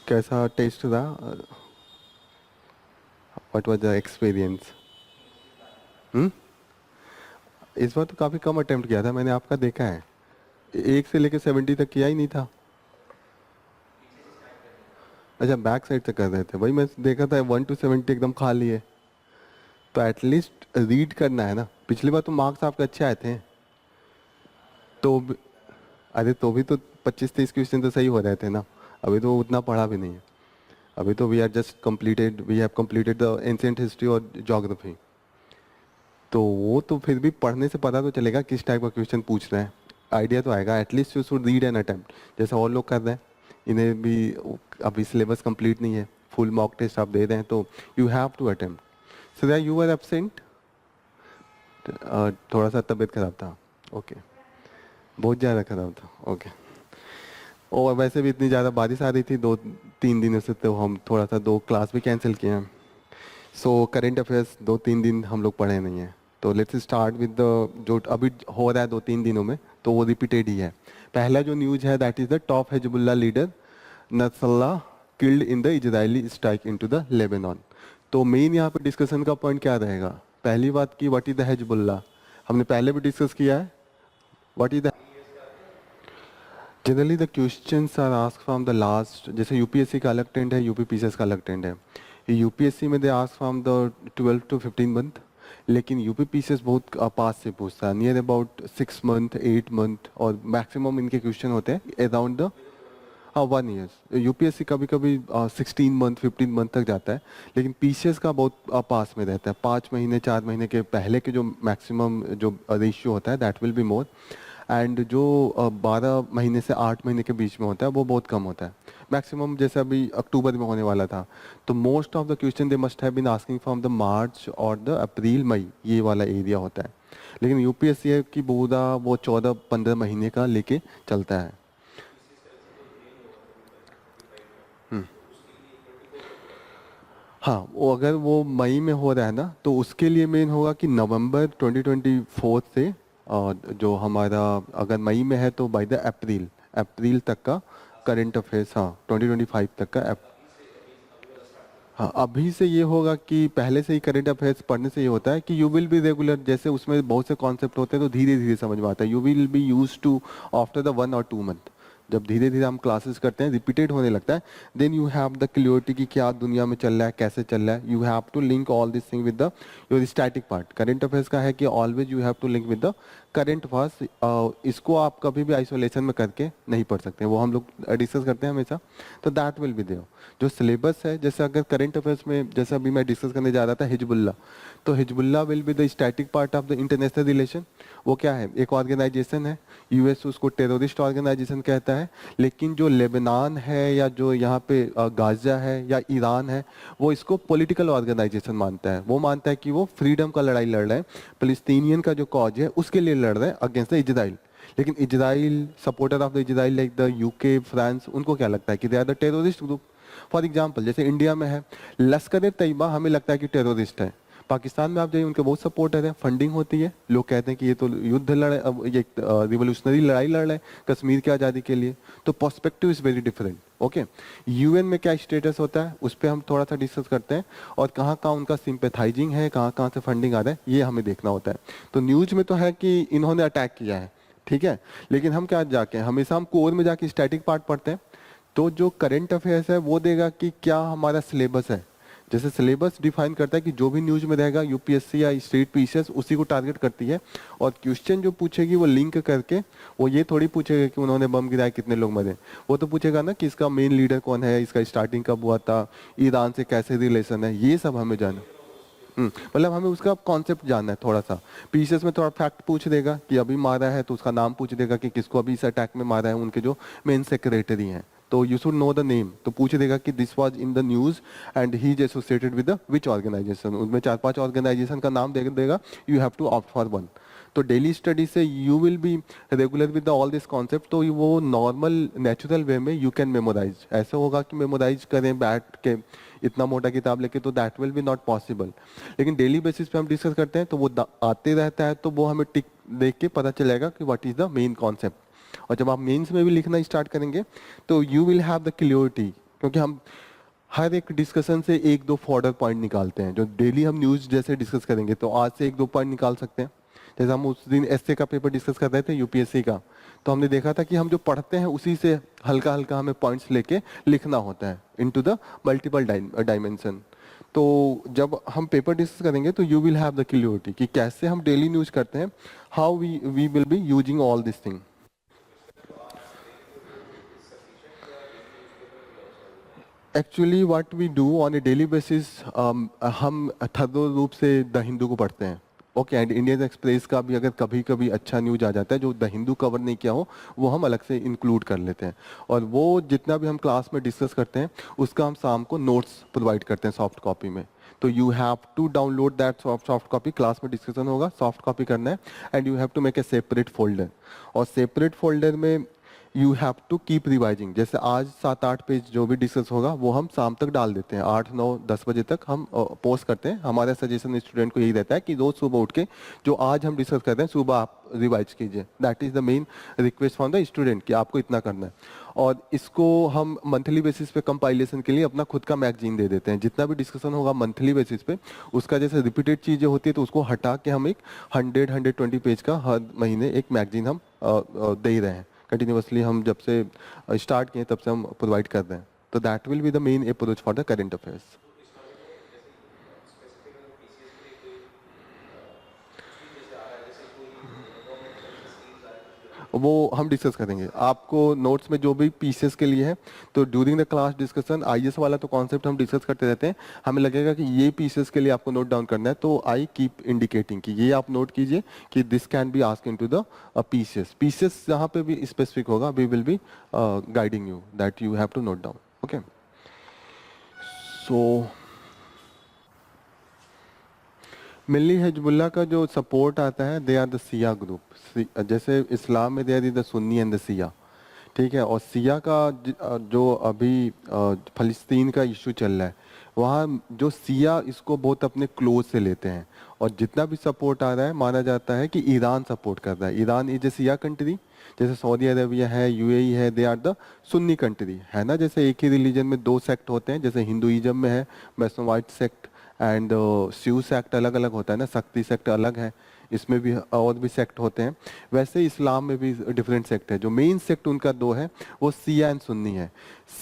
कैसा टेस्ट था? What was the experience? Hmm. इस बार तो काफ़ी कम अटेम्प्ट किया था मैंने, आपका देखा है। 1 से लेकर 70 तक किया ही नहीं था। अच्छा, बैक साइड से कर रहे थे, वही मैं देखा था 1 to 70 एकदम खाली है। तो एटलीस्ट रीड करना है ना। पिछली बार तो मार्क्स आपके अच्छे आए थे। तो अरे तो भी तो 25-30 क्वेश्चन तो सही हो रहे थे ना। अभी तो उतना पढ़ा भी नहीं है। अभी तो we have completed the ancient history और ज्योग्राफी। तो वो तो फिर भी पढ़ने से पता तो चलेगा किस टाइप का क्वेश्चन पूछ रहे हैं। आइडिया तो आएगा। At least you should read an attempt, जैसे और लोग कर रहे हैं। इन्हें भी अभी सिलेबस कंप्लीट नहीं है, फुल मॉक टेस्ट आप दे रहे हैं, तो you have to attempt. So you are absent. थोड़ा सा तबीयत खराब था। ओके। बहुत ज़्यादा खराब था। ओके। और वैसे भी इतनी ज़्यादा बारिश आ रही थी 2-3 दिनों से, तो हम थोड़ा सा 2 क्लास भी कैंसिल किए हैं। सो करेंट अफेयर्स 2-3 दिन हम लोग पढ़े नहीं हैं। तो लेट्स स्टार्ट विद द जो अभी हो रहा है 2-3 दिनों में, तो वो रिपीटेड ही है। पहला जो न्यूज है that is the top Hezbollah leader Nasrallah killed in the Israeli strike into the Lebanon. तो मेन यहाँ पे डिस्कशन का पॉइंट क्या रहेगा? पहली बात की व्हाट इज द हिजबुल्ला, हमने पहले भी डिस्कस किया है। What is the generally the questions are ask from the last, जैसे यूपीएससी का अलग ट्रेंड है, यूपीपीसीएस का अलग ट्रेंड है। यूपीएससी में they ask from the 12 to 15 month, लेकिन यूपीपीसीएस बहुत पास से पूछता है, नियर अबाउट 6 मंथ 8 मंथ, और मैक्सिमम इनके क्वेश्चन होते हैं अराउंड द 1 ईयर। यूपीएससी कभी कभी 16 मंथ 15 मंथ तक जाता है, लेकिन पीसीएस का बहुत पास में रहता है। 5 महीने 4 महीने के पहले के जो मैक्सिमम जो रेशियो होता है that will be more. And जो 12 महीने से 8 महीने के बीच में होता है वो बहुत कम होता है। मैक्सिमम जैसे अभी अक्टूबर में होने वाला था, तो most of the question they must have been asking from the March और द अप्रैल मई, ये वाला एरिया होता है। लेकिन यूपीएससी की पूरा वो 14-15 महीने का लेके चलता है। हम्म। हाँ, वो अगर वो मई में हो रहा है ना, तो उसके लिए मेन होगा कि नवंबर 2024 से, जो हमारा अगर मई में है तो बाय द अप्रैल अप्रैल तक का करंट अफेयर्स, हाँ 2025 तक का हाँ अभी से ये होगा कि पहले से ही करंट अफेयर्स पढ़ने से ये होता है कि यू विल बी रेगुलर, जैसे उसमें बहुत से कॉन्सेप्ट होते हैं तो धीरे धीरे समझ में आता है। You will be use to after the 1 or 2 month. जब धीरे धीरे हम क्लासेस करते हैं, रिपीटेड होने लगता है, then you have the clarity कि क्या दुनिया में चल रहा है, कैसे चल रहा है। You have to link all this thing with the your static part. Current affairs का है कि always you have to link with the current affairs. इसको आप कभी भी आइसोलेशन में करके नहीं पढ़ सकते, वो हम लोग डिस्कस करते हैं हमेशा। तो दैट विल बी देयर। जो सिलेबस है, जैसे अगर करंट अफेयर्स में, जैसे अभी मैं डिस्कस करने जा रहा था हिजबुल्ला, तो Hezbollah will be the static part of the international relation. वो क्या है? एक ऑर्गेनाइजेशन है। यूएस उसको टेररिस्ट ऑर्गेनाइजेशन कहता है, लेकिन जो लेबनान है या जो यहाँ पे गाजा है या ईरान है, वो इसको पॉलिटिकल ऑर्गेनाइजेशन मानता है। वो मानता है कि वो फ्रीडम का लड़ाई लड़ रहे हैं, फिलिस्तीनियन का जो कॉज है उसके लिए लड़ रहे हैं अगेंस्ट द इजराइल। लेकिन Israel, supporter of the Israel like the UK France, उनको क्या लगता है कि they are the terrorist group. For example जैसे इंडिया में है लश्कर ए तैयबा, हमें लगता है कि टेररिस्ट है। पाकिस्तान में आप जाइए, उनके बहुत सपोर्टर हैं, फंडिंग होती है, लोग कहते हैं कि ये तो युद्ध लड़े, अब ये रिवोल्यूशनरी लड़ाई लड़ रहे हैं कश्मीर की आज़ादी के लिए। तो perspective is very different. Okay. UN में क्या स्टेटस होता है उस पर हम थोड़ा सा डिस्कस करते हैं, और कहाँ कहाँ उनका सिंपैथाइजिंग है, कहाँ कहाँ से फंडिंग आ रहा है, ये हमें देखना होता है। तो न्यूज में तो है कि इन्होंने अटैक किया है, ठीक है, लेकिन हम क्या जाके हमेशा हम कोर में जाके स्टैटिक पार्ट पढ़ते हैं। तो जो करंट अफेयर्स है वो देगा कि क्या हमारा सिलेबस है। जैसे सिलेबस डिफाइन करता है कि जो भी न्यूज में रहेगा यूपीएससी या स्टेट पीसीएस उसी को टारगेट करती है। और क्वेश्चन जो पूछेगी वो लिंक करके, वो ये थोड़ी पूछेगा कि उन्होंने बम गिराया कितने लोग मरे। वो तो पूछेगा ना कि इसका मेन लीडर कौन है, इसका स्टार्टिंग कब हुआ था, ईरान से कैसे रिलेशन है, ये सब हमें जाना। मतलब हमें उसका कॉन्सेप्ट जानना है थोड़ा सा। पीसीएस में थोड़ा फैक्ट पूछ देगा कि अभी मारा है तो उसका नाम पूछ देगा कि किसको अभी इस अटैक में मारा है, उनके जो मेन सेक्रेटरी हैं। तो you should know the name, तो पूछ देगा कि this was in the news and he is associated with the which organisation. उसमें 4-5 ऑर्गेनाइजेशन का नाम दे देगा, you have to opt for one. तो डेली स्टडी से you will be regular with all this concept, तो वो नॉर्मल नेचुरल वे में यू कैन मेमोराइज। ऐसा होगा कि मेमोराइज करें बैठ के इतना मोटा किताब लेके, तो that will B not possible. लेकिन डेली बेसिस पे हम डिस्कस करते हैं तो वो आते रहता है, तो वो हमें टिक देख के पता चलेगा कि what is the main concept. और जब आप मेंस में भी लिखना स्टार्ट करेंगे तो you will have the clarity क्योंकि हम हर एक डिस्कशन से एक दो फॉर्डर पॉइंट निकालते हैं। जो डेली हम न्यूज़ जैसे डिस्कस करेंगे तो आज से एक दो पॉइंट निकाल सकते हैं। जैसे हम उस दिन एसए का पेपर डिस्कस कर रहे थे यूपीएससी का, तो हमने देखा था कि हम जो पढ़ते हैं उसी से हल्का हल्का हमें पॉइंट्स लेके लिखना होता है इनटू द मल्टीपल डायमेंशन। तो जब हम पेपर डिस्कस करेंगे तो you will have the clarity कि कैसे हम डेली न्यूज़ करते हैं, how we will be using all this thing. Actually what we do on a daily basis, हम थर्ड रूप से द हिंदू को पढ़ते हैं। ओके, एंड इंडियन एक्सप्रेस का भी अगर कभी कभी अच्छा न्यूज आ जाता है जो द हिंदू कवर नहीं किया हो, वो हम अलग से इंक्लूड कर लेते हैं। और वो जितना भी हम क्लास में डिस्कस करते हैं उसका हम शाम को नोट्स प्रोवाइड करते हैं सॉफ्ट कॉपी में। तो you have to download that soft copy, class में डिस्कशन होगा, सॉफ्ट कॉपी करना है, and you have to make a separate folder. और सेपरेट फोल्डर में you have to keep revising. जैसे आज 7-8 पेज जो भी डिस्कस होगा वो हम शाम तक डाल देते हैं, 8-9-10 बजे तक हम पोस्ट करते हैं। हमारा सजेशन स्टूडेंट को यही रहता है कि रोज सुबह उठ के जो आज हम डिस्कस करते हैं सुबह आप रिवाइज कीजिए। That is the main request from the student कि आपको इतना करना है। और इसको हम मंथली बेसिस पे कंपाइलेशन के लिए अपना खुद का मैगजीन दे देते हैं। जितना भी डिस्कशन होगा मंथली बेसिस पे उसका जैसे रिपीटेड चीजें होती है तो उसको हटा के हम एक 100-120 पेज का हर महीने एक मैगजीन हम दे रहे हैं। कंटिन्यूसली हम जब से स्टार्ट किए तब से हम प्रोवाइड कर रहे हैं। तो that will be the main approach for the current affairs. वो हम डिस्कस करेंगे आपको नोट्स में जो भी पीसेस के लिए है। तो during the class discussion IAS वाला तो कॉन्सेप्ट हम डिस्कस करते रहते हैं। हमें लगेगा कि ये पीसेस के लिए आपको नोट डाउन करना है तो आई कीप इंडिकेटिंग कि ये आप नोट कीजिए कि this can be ask into the pieces. Pieces जहाँ पे भी स्पेसिफिक होगा we will be guiding you that you have to note down. Okay, so मिल्ली हिजबुल्लाह का जो सपोर्ट आता है they are the Shia group. जैसे इस्लाम में they are the Sunni and the Shia, ठीक है। और सिया का जो अभी फ़लस्तीन का इशू चल रहा है वहाँ जो सिया इसको बहुत अपने क्लोज से लेते हैं। और जितना भी सपोर्ट आ रहा है माना जाता है कि ईरान सपोर्ट कर रहा है। Iran is a Shia country, जैसे सऊदी अरेबिया है, यूएई है, they are the Sunni country, है ना। जैसे एक ही रिलीजन में दो सेक्ट होते हैं, जैसे हिंदुइज्म में है मैसोवाइट सेक्ट एंड शिव सेक्ट, अलग अलग होता है ना, शक्ति सेक्ट अलग है, इसमें भी और भी सेक्ट होते हैं। वैसे इस्लाम में भी डिफरेंट सेक्ट है। जो मेन सेक्ट उनका दो है वो सिया एंड सुन्नी है।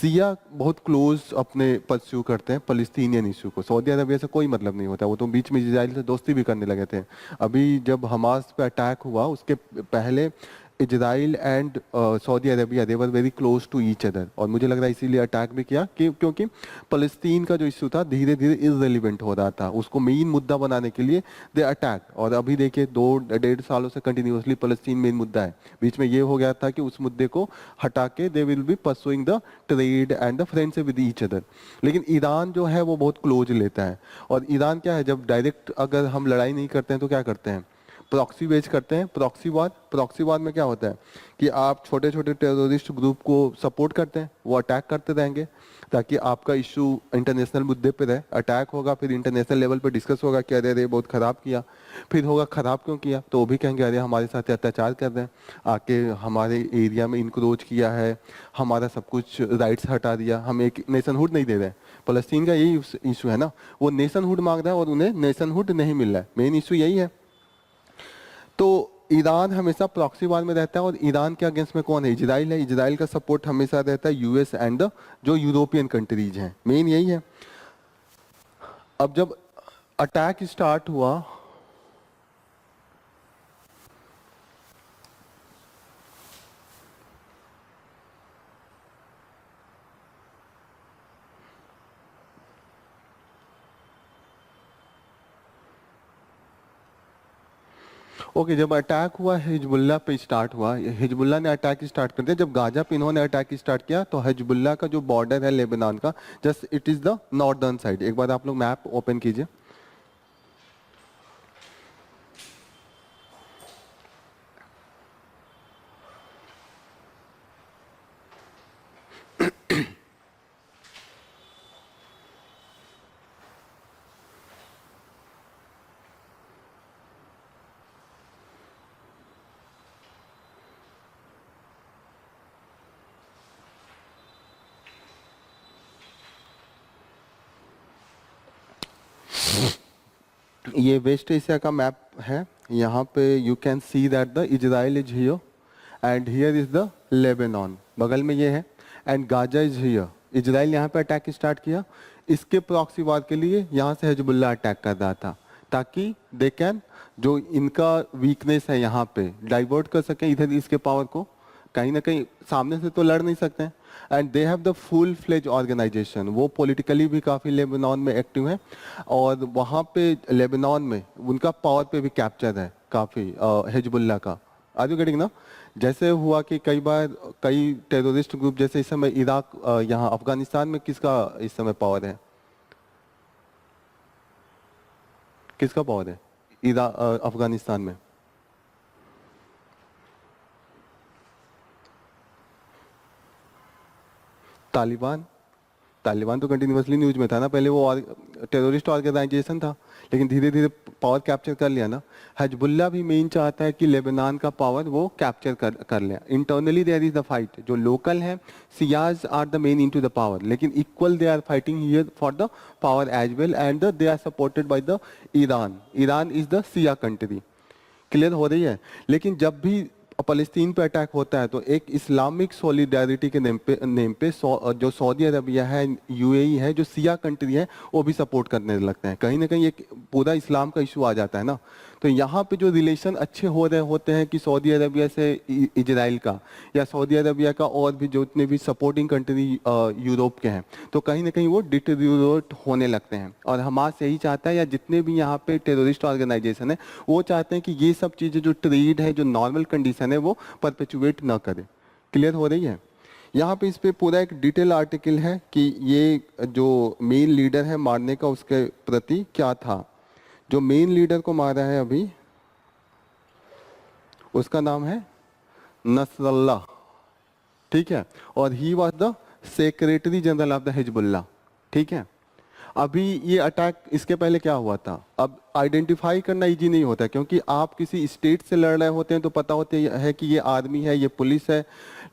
सिया बहुत क्लोज अपने परस्यू करते हैं फलस्तीनियन इशू को। सऊदी अरबिया से कोई मतलब नहीं होता, वो तो बीच में इजराइल से दोस्ती भी करने लगे थे। अभी जब हमास पे अटैक हुआ उसके पहले Israel and Saudi Arabia they were very close to each other. और मुझे लग रहा है इसीलिए अटैक भी किया कि क्योंकि फलस्तीन का जो इशू था धीरे धीरे इररिलेवेंट हो रहा था, उसको मेन मुद्दा बनाने के लिए दे अटैक। और अभी देखिए 2-1.5 सालों से कंटिन्यूसली फलस्तीन मेन मुद्दा है। बीच में ये हो गया था कि उस मुद्दे को हटा के they will be pursuing the trade and the friendship with each other. लेकिन ईरान जो है वो बहुत क्लोज लेता है। और ईरान क्या है, जब डायरेक्ट अगर हम लड़ाई नहीं करते हैं तो क्या करते हैं, प्रॉक्सी बेच करते हैं। प्रॉक्सीवाद में क्या होता है कि आप छोटे छोटे टेररिस्ट ग्रुप को सपोर्ट करते हैं, वो अटैक करते रहेंगे ताकि आपका इशू इंटरनेशनल मुद्दे पे रहे। अटैक होगा फिर इंटरनेशनल लेवल पे डिस्कस होगा कि अरे अरे बहुत खराब किया। फिर होगा खराब क्यों किया, तो वो भी कहेंगे अरे हमारे साथ अत्याचार कर रहे हैं, आके हमारे एरिया में इंक्रोच किया है, हमारा सब कुछ राइट्स हटा दिया, हम एक नेशनहुड नहीं दे रहे हैं। फलस्तीन का यही इशू है ना, वो नेशनहुड मांग रहा है और उन्हें नेशनहुड नहीं मिल रहा है। मेन इशू यही है। तो ईरान हमेशा प्रॉक्सी वार में रहता है। और ईरान के अगेंस्ट में कौन है, इजराइल है। इजराइल का सपोर्ट हमेशा रहता है यूएस एंड जो यूरोपियन कंट्रीज हैं, मेन यही है। अब जब अटैक स्टार्ट हुआ, ओके जब अटैक हुआ हिजबुल्ला पे स्टार्ट हुआ, हिजबुल्ला ने अटैक स्टार्ट कर दिया। जब गाजा पे इन्होंने अटैक स्टार्ट किया तो हिजबुल्ला का जो बॉर्डर है लेबनान का, just it is the northern side. एक बार आप लोग मैप ओपन कीजिए। ये वेस्ट एशिया का मैप है। यहाँ पे you can see that the Israel is here and here is the Lebanon, बगल में ये है, and Gaza is here. Israel यहाँ पे अटैक स्टार्ट किया, इसके प्रॉक्सी वार के लिए यहाँ से हिजबुल्लाह अटैक कर रहा था, ताकि दे कैन जो इनका वीकनेस है यहाँ पे डाइवर्ट कर सकें इधर इसके पावर को। कहीं ना कहीं सामने से तो लड़ नहीं सकते हैं, and they have the full fledge organisation. वो पॉलिटिकली भी काफ़ी लेबनान में एक्टिव हैं, और वहाँ पे लेबनान में उनका पावर पे भी कैप्चर है काफ़ी हिजबुल्लाह का। आर यू गेटिंग ना? जैसे हुआ कि कई बार कई टेररिस्ट ग्रुप, जैसे इस समय इराक, यहाँ अफगानिस्तान में किसका इस समय पावर है? किसका पावर है अफगानिस्तान में? तालिबान। तालिबान तो कंटिन्यूसली न्यूज में था ना, पहले वो टेररिस्ट ऑर्गेनाइजेशन था, लेकिन धीरे धीरे पावर कैप्चर कर लिया ना। हिजबुल्लाह भी मेन चाहता है कि लेबनान का पावर वो कैप्चर कर ले। Internally there is the fight, जो लोकल है Shias are the main into the power, लेकिन equal they are fighting here for the power as well, and they are supported by the Iran. Iran is the Shia country. Clear हो रही है? लेकिन जब भी फलस्तीन पे attack होता है तो एक इस्लामिक सॉलिडारिटी के नेम पे जो सऊदी अरबिया है, यूएई है, जो सिया कंट्री है, वो भी सपोर्ट करने लगते हैं। कहीं ना कहीं एक पूरा इस्लाम का इशू आ जाता है ना। तो यहाँ पे जो रिलेशन अच्छे हो रहे होते हैं कि सऊदी अरबिया से इजराइल का, या सऊदी अरबिया का और भी जो जितने भी सपोर्टिंग कंट्री यूरोप के हैं, तो कहीं ना कहीं वो डिटेरियोरेट होने लगते हैं। और हमास यही चाहता है, या जितने भी यहाँ पे टेररिस्ट ऑर्गेनाइजेशन है, वो चाहते हैं कि ये सब चीज़ें जो ट्रेड है, जो नॉर्मल कंडीशन है, वो परपेचुएट ना करे। क्लियर हो रही है? यहाँ पे इस पे पूरा एक डिटेल आर्टिकल है कि ये जो मेन लीडर है मारने का, उसके प्रति क्या था। जो मेन लीडर को मारा है अभी, उसका नाम है नसरल्लाह, ठीक है, और he was the secretary general of the Hezbollah, ठीक है। अभी ये अटैक, इसके पहले क्या हुआ था? अब आइडेंटिफाई करना इजी नहीं होता, क्योंकि आप किसी स्टेट से लड़ रहे होते हैं तो पता होते है कि ये आर्मी है, ये पुलिस है,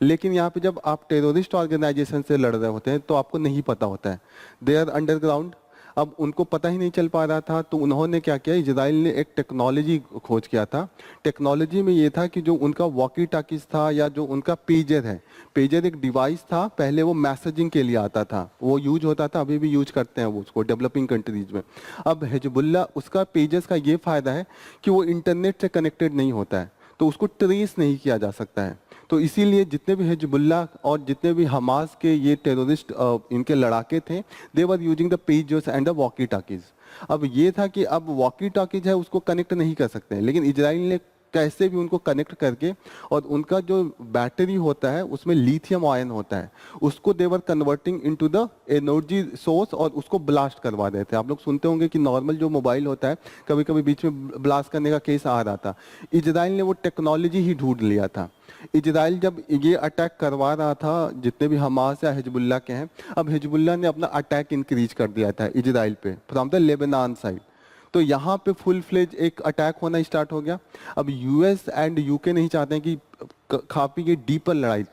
लेकिन यहाँ पे जब आप टेररिस्ट ऑर्गेनाइजेशन से लड़ रहे होते हैं तो आपको नहीं पता होता है, दे आर अंडरग्राउंड। अब उनको पता ही नहीं चल पा रहा था, तो उन्होंने क्या किया, इजराइल ने एक टेक्नोलॉजी खोज किया था। टेक्नोलॉजी में ये था कि जो उनका वॉकी टॉकीज था, या जो उनका पेजर है, पेजर एक डिवाइस था, पहले वो मैसेजिंग के लिए आता था, वो यूज होता था, अभी भी यूज करते हैं वो उसको डेवलपिंग कंट्रीज में। अब हिजबुल्लाह, उसका पेजर्स का ये फायदा है कि वो इंटरनेट से कनेक्टेड नहीं होता है, तो उसको ट्रेस नहीं किया जा सकता है। तो इसीलिए जितने भी हिजबुल्लाह और जितने भी हमास के ये टेररिस्ट इनके लड़ाके थे, they were using the pagers and the walkie talkies. अब ये था कि अब वॉकी टॉकीज है, उसको कनेक्ट नहीं कर सकते हैं, लेकिन इजराइल ने कैसे भी उनको कनेक्ट करके, और उनका जो बैटरी होता है उसमें लिथियम आयन होता है, उसको they were converting into the energy source, और उसको ब्लास्ट करवा देते हैं। आप लोग सुनते होंगे कि नॉर्मल जो मोबाइल होता है, कभी कभी बीच में ब्लास्ट करने का केस आ रहा था। इजराइल ने वो टेक्नोलॉजी ही ढूंढ लिया था। इजराइल जब ये अटैक करवा रहा था, जितने भी हमास या हिजबुल्लाह के हैं, अब हिजबुल्लाह ने अपना अटैक इंक्रीज कर दिया था इजराइल पे फ्रॉम द लेबनान साइड। तो यहाँ पे फुल फ्लेज एक अटैक होना स्टार्ट हो गया। अब यूएस एंड यूके नहीं चाहते हैं कि काफ़ी ये डीपर लड़ाई,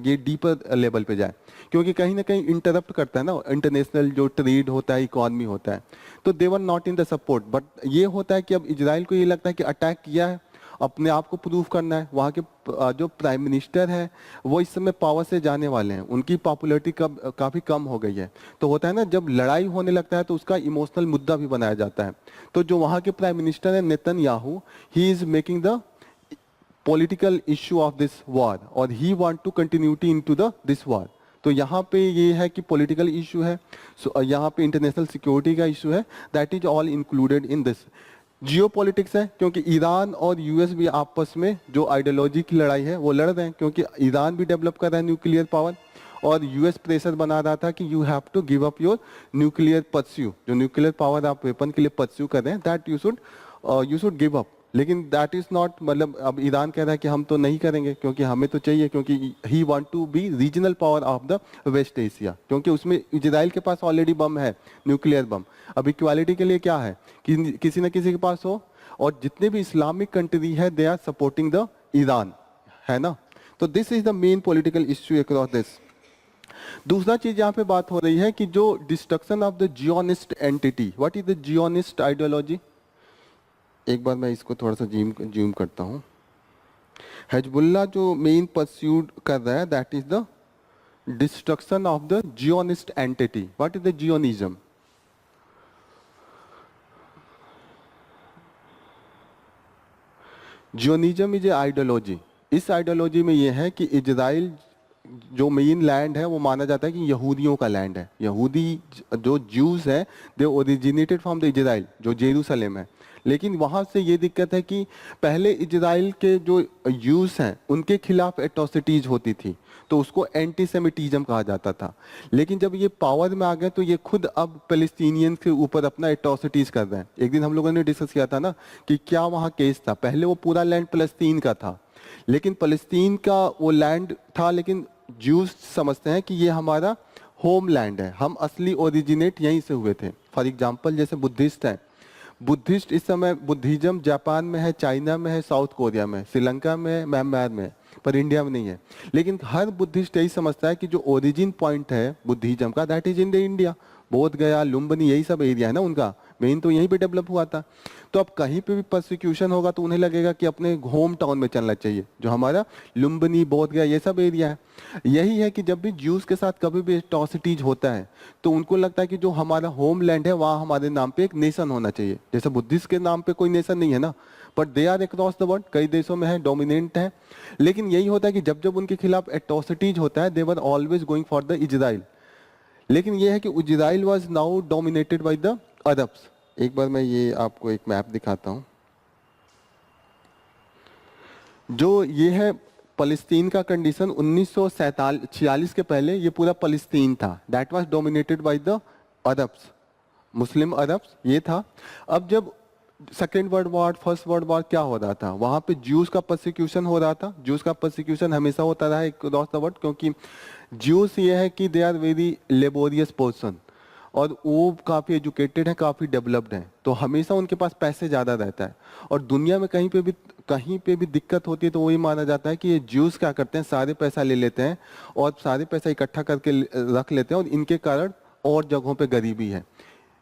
ये डीपर लेवल पे जाए, क्योंकि कहीं ना कहीं इंटरप्ट करता है ना इंटरनेशनल जो ट्रेड होता है, इकोनॉमी होता है। तो they were not in the support. But ये होता है कि अब इजराइल को ये लगता है कि अटैक किया है, अपने आप को प्रूव करना है। वहाँ के जो प्राइम मिनिस्टर है वो इस समय पावर से जाने वाले हैं, उनकी पॉपुलैरिटी काफ़ी कम हो गई है। तो होता है ना, जब लड़ाई होने लगता है तो उसका इमोशनल मुद्दा भी बनाया जाता है। तो जो वहाँ के प्राइम मिनिस्टर है Netanyahu, he is making the political issue of this war, और he want to continuity into the this war. तो यहाँ पे ये है कि पॉलिटिकल इशू है, यहाँ पे इंटरनेशनल सिक्योरिटी का इशू है, that is all included in this. Jio politics है, क्योंकि ईरान और यूएस भी आपस में जो आइडियोलॉजी की लड़ाई है वो लड़ रहे हैं, क्योंकि ईरान भी डेवलप कर रहा है न्यूक्लियर पावर, और यूएस प्रेशर बना रहा था कि you have to give up your nuclear pursue, जो न्यूक्लियर पावर आप वेपन के लिए परस्यू कर रहे हैं, that you should give up. लेकिन दैट इज नॉट, मतलब अब ईरान कह रहा है कि हम तो नहीं करेंगे, क्योंकि हमें तो चाहिए, क्योंकि he want to be regional power of the West Asia, क्योंकि उसमें इजराइल के पास ऑलरेडी बम है, न्यूक्लियर बम। अब इक्वालिटी के लिए क्या है कि किसी न किसी के पास हो, और जितने भी इस्लामिक कंट्री है they are supporting the Iran, है ना। तो this is the main political issue across this. दूसरा चीज यहाँ पे बात हो रही है कि जो destruction of the Zionist entity, what is the Zionist ideology. एक बार मैं इसको थोड़ा सा जूम करता हूँ। हिजबुल्लाह जो मेन परस्यूट कर रहा है that is the destruction of the Zionist entity. What is the Zionism? Zionism is a ideology. इस आइडियोलॉजी में यह है कि इजराइल जो मेन लैंड है वो माना जाता है कि यहूदियों का लैंड है। यहूदी जो ज्यूज है दे ओरिजिनेटेड फ्रॉम द इजराइल जो जेरूसलेम है। लेकिन वहाँ से ये दिक्कत है कि पहले इजराइल के जो यूज हैं उनके खिलाफ एट्रोसिटीज होती थी, तो उसको एंटीसेमिटिज्म कहा जाता था। लेकिन जब ये पावर में आ गए तो ये खुद अब पैलेस्टीनियंस के ऊपर अपना एट्रोसिटीज कर रहे हैं। एक दिन हम लोगों ने डिस्कस किया था ना कि क्या वहाँ केस था। पहले वो पूरा लैंड फलस्तीन का था, लेकिन फलस्तीन का वो लैंड था, लेकिन ज्यूज समझते हैं कि ये हमारा होम लैंड है, हम असली ओरिजिनेट यहीं से हुए थे। फॉर एग्जाम्पल जैसे बुद्धिस्ट हैं, बुद्धिस्ट इस समय बुद्धिज्म जापान में है, चाइना में है, साउथ कोरिया में, श्रीलंका में है, म्यांमार में है, पर इंडिया में नहीं है। लेकिन हर बुद्धिस्ट यही समझता है कि जो ओरिजिन पॉइंट है बुद्धिज्म का that is in the India. बोध गया, लुम्बिनी, यही सब एरिया है ना उनका, मेन तो यहीं पे डेवलप हुआ था। तो अब कहीं पे भी परसिक्यूशन होगा तो उन्हें लगेगा कि अपने होम टाउन में चलना चाहिए, जो हमारा लुम्बिनी, बोध गया, ये सब एरिया है। यही है कि जब भी ज्यूज के साथ कभी भी एट्रोसिटीज होता है तो उनको लगता है कि जो हमारा होम लैंड है वहाँ हमारे नाम पे एक नेशन होना चाहिए। जैसे बुद्धिस्ट के नाम पे कोई नेशन नहीं है ना, but they are across the world, कई देशों में है, डोमिनेंट है। लेकिन यही होता है कि जब जब उनके खिलाफ एट्रोसिटीज होता है they were always going for the Israel. लेकिन यह है कि Israel was now dominated by the Arabs. एक बार मैं ये आपको एक मैप दिखाता हूं। जो ये है फलस्तीन का कंडीशन 1946 के पहले ये पूरा फलस्तीन था, that was dominated by the Arabs, Muslim Arabs ये था। अब जब second world war, first world war क्या हो रहा था, वहां पे ज्यूज का परसिक्यूशन हो रहा था। ज्यूज का परसिक्यूशन हमेशा होता रहा है अक्रॉस द वर्ल्ड, क्योंकि ज्यूज ये है कि they are very laborious person और वो काफ़ी एजुकेटेड हैं, काफ़ी डेवलप्ड हैं, तो हमेशा उनके पास पैसे ज़्यादा रहता है। और दुनिया में कहीं पे भी दिक्कत होती है तो वही माना जाता है कि ये ज्यूज क्या करते हैं, सारे पैसा ले लेते हैं और सारे पैसा इकट्ठा करके रख लेते हैं, और इनके कारण और जगहों पे गरीबी है।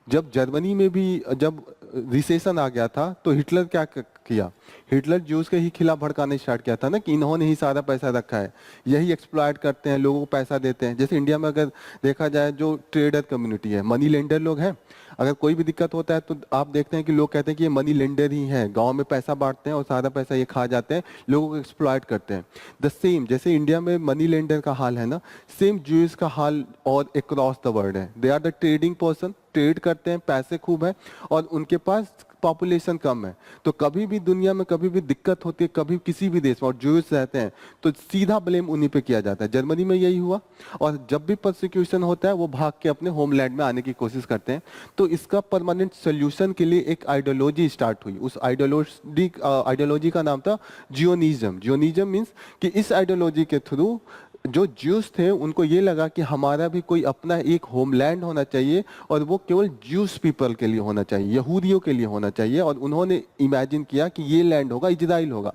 जब जर्मनी में भी जब रिसेशन आ गया था तो हिटलर क्या किया, हिटलर ज्यूज के ही खिलाफ भड़काने स्टार्ट किया था ना कि इन्होंने ही सारा पैसा रखा है, यही एक्सप्लॉइट करते हैं, लोगों को पैसा देते हैं। जैसे इंडिया में अगर देखा जाए जो ट्रेडर कम्युनिटी है, मनी लेंडर लोग हैं, अगर कोई भी दिक्कत होता है तो आप देखते हैं कि लोग कहते हैं कि ये मनी लेंडर ही है, गांव में पैसा बांटते हैं और सारा पैसा ये खा जाते हैं, लोगों को एक्सप्लॉइट करते हैं। द सेम जैसे इंडिया में मनी लेंडर का हाल है ना, सेम ज्यूज का हाल और अक्रॉस द वर्ल्ड है। They are the trading person, trade करते हैं, पैसे खूब है और उनके पास पॉपुलेशन कम है। तो कभी भी दुनिया में कभी भी दिक्कत होती है, कभी किसी भी देश में और ज्यूज रहते हैं तो सीधा ब्लेम उन्हीं पे किया जाता है। जर्मनी में यही हुआ, और जब भी परसिक्यूशन होता है वो भाग के अपने होमलैंड में आने की कोशिश करते हैं। तो इसका परमानेंट सोल्यूशन के लिए एक आइडियोलॉजी स्टार्ट हुई। उस आइडियोलॉजी का नाम था जियोनिज्म। जियोनिज्म मीन्स कि इस आइडियोलॉजी के थ्रू जो ज्यूस थे उनको ये लगा कि हमारा भी कोई अपना एक होमलैंड होना चाहिए और वो केवल ज्यूस पीपल के लिए होना चाहिए, यहूदियों के लिए होना चाहिए। और उन्होंने इमेजिन किया कि ये लैंड होगा, इजराइल होगा।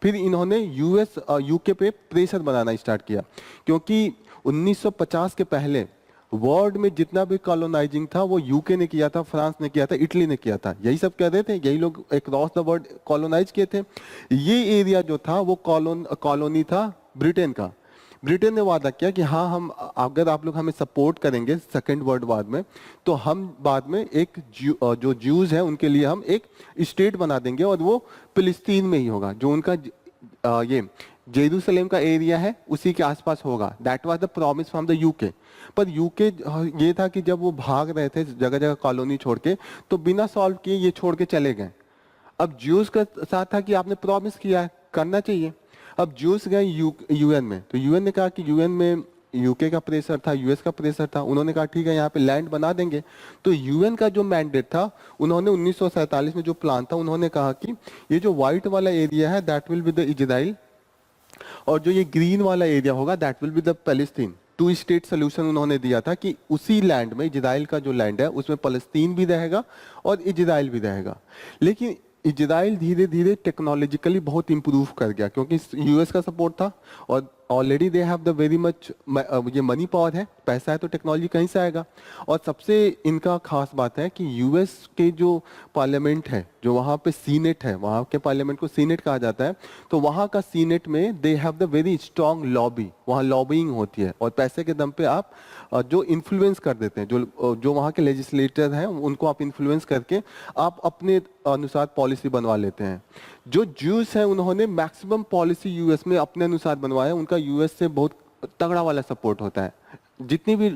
फिर इन्होंने यूके पे प्रेशर बनाना स्टार्ट किया, क्योंकि 1950 के पहले वर्ल्ड में जितना भी कॉलोनाइजिंग था वो यूके ने किया था, फ्रांस ने किया था, इटली ने किया था, यही सब कर रहे थे, यही लोग अक्रॉस द वर्ल्ड कॉलोनाइज किए थे। ये एरिया जो था वो कॉलोनी था ब्रिटेन का। ब्रिटेन ने वादा किया कि हाँ, हम अगर आप लोग हमें सपोर्ट करेंगे सेकेंड वर्ल्ड वॉर में तो हम बाद में एक जो ज्यूज हैं उनके लिए हम एक स्टेट बना देंगे और वो फिलिस्तीन में ही होगा, जो उनका ये जेरूसलेम का एरिया है उसी के आसपास होगा। That was the promise from the UK. पर यूके ये था कि जब वो भाग रहे थे जगह जगह कॉलोनी छोड़ के, तो बिना सॉल्व किए ये छोड़ के चले गए। अब ज्यूज का साथ था कि आपने प्रॉमिस किया है, करना चाहिए। अब ज्यूस गए यूएन में, तो यूएन ने कहा कि यूएन में यूके का प्रेशर था, यूएस का प्रेशर था, उन्होंने कहा ठीक है यहाँ पे लैंड बना देंगे। तो यूएन का जो मैंडेट था, उन्होंने 1947 में जो प्लान था, उन्होंने कहा कि ये जो व्हाइट वाला एरिया है that will be the Israel, और जो ये ग्रीन वाला एरिया होगा that will be the Palestine. Two state solution उन्होंने दिया था कि उसी लैंड में, इजराइल का जो लैंड है उसमें फलस्तीन भी रहेगा और इजराइल भी रहेगा। लेकिन इजराइल धीरे धीरे टेक्नोलॉजिकली बहुत इंप्रूव कर गया, क्योंकि यूएस का सपोर्ट था और already they have the very much, ये मनी पावर है, पैसा है तो टेक्नोलॉजी कहीं से आएगा। और सबसे इनका खास बात है कि यूएस के जो पार्लियामेंट है, जो वहाँ पे सीनेट है, वहाँ के पार्लियामेंट को सीनेट कहा जाता है, तो वहाँ का सीनेट में दे have the very strong lobby, वहाँ लॉबिंग होती है और पैसे के दम पे आप जो इन्फ्लुएंस कर देते हैं, जो वहाँ के लेजिस्लेटर हैं उनको आप इन्फ्लुएंस करके आप अपने अनुसार पॉलिसी बनवा लेते हैं। जो ज्यूस हैं उन्होंने मैक्सिमम पॉलिसी यूएस में अपने अनुसार बनवाया है, उनका यूएस से बहुत तगड़ा वाला सपोर्ट होता है। जितनी भी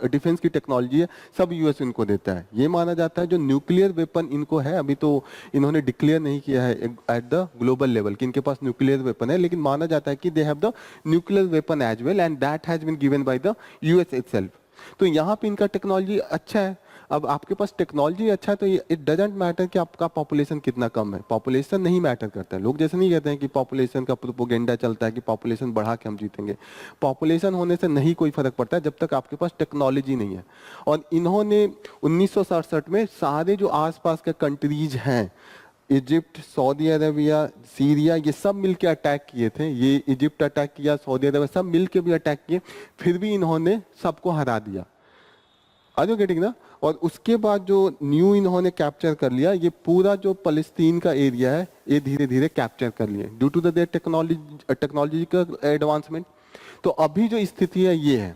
डिफेंस की टेक्नोलॉजी है सब यूएस इनको देता है। ये माना जाता है जो न्यूक्लियर वेपन इनको है, अभी तो इन्होंने डिक्लेयर नहीं किया है एट द ग्लोबल लेवल कि इनके पास न्यूक्लियर वेपन है, लेकिन माना जाता है कि they have the nuclear weapon as well and that has been given by the US itself. तो यहाँ पे इनका टेक्नोलॉजी अच्छा है। अब आपके पास टेक्नोलॉजी अच्छा है तो इट डजेंट मैटर कि आपका पॉपुलेशन कितना कम है, पॉपुलेशन नहीं मैटर करता है। लोग जैसे नहीं कहते हैं कि पॉपुलेशन का प्रोपोगेंडा चलता है कि पॉपुलेशन बढ़ा के हम जीतेंगे। पॉपुलेशन होने से नहीं कोई फर्क पड़ता है जब तक आपके पास टेक्नोलॉजी नहीं है। और इन्होंने 1967 में सारे जो आसपास के कंट्रीज हैं, इजिप्ट, सऊदी अरेबिया, सीरिया, ये सब मिलके अटैक किए थे। ये इजिप्ट अटैक किया, सऊदी अरेबिया सब मिलके भी अटैक किए, फिर भी इन्होंने सबको हरा दिया। आर यू गेटिंग ना? और उसके बाद जो न्यू इन्होंने कैप्चर कर लिया, ये पूरा जो फलस्तीन का एरिया है ये धीरे धीरे कैप्चर कर लिए due to the technological advancement. तो अभी जो स्थिति है ये है,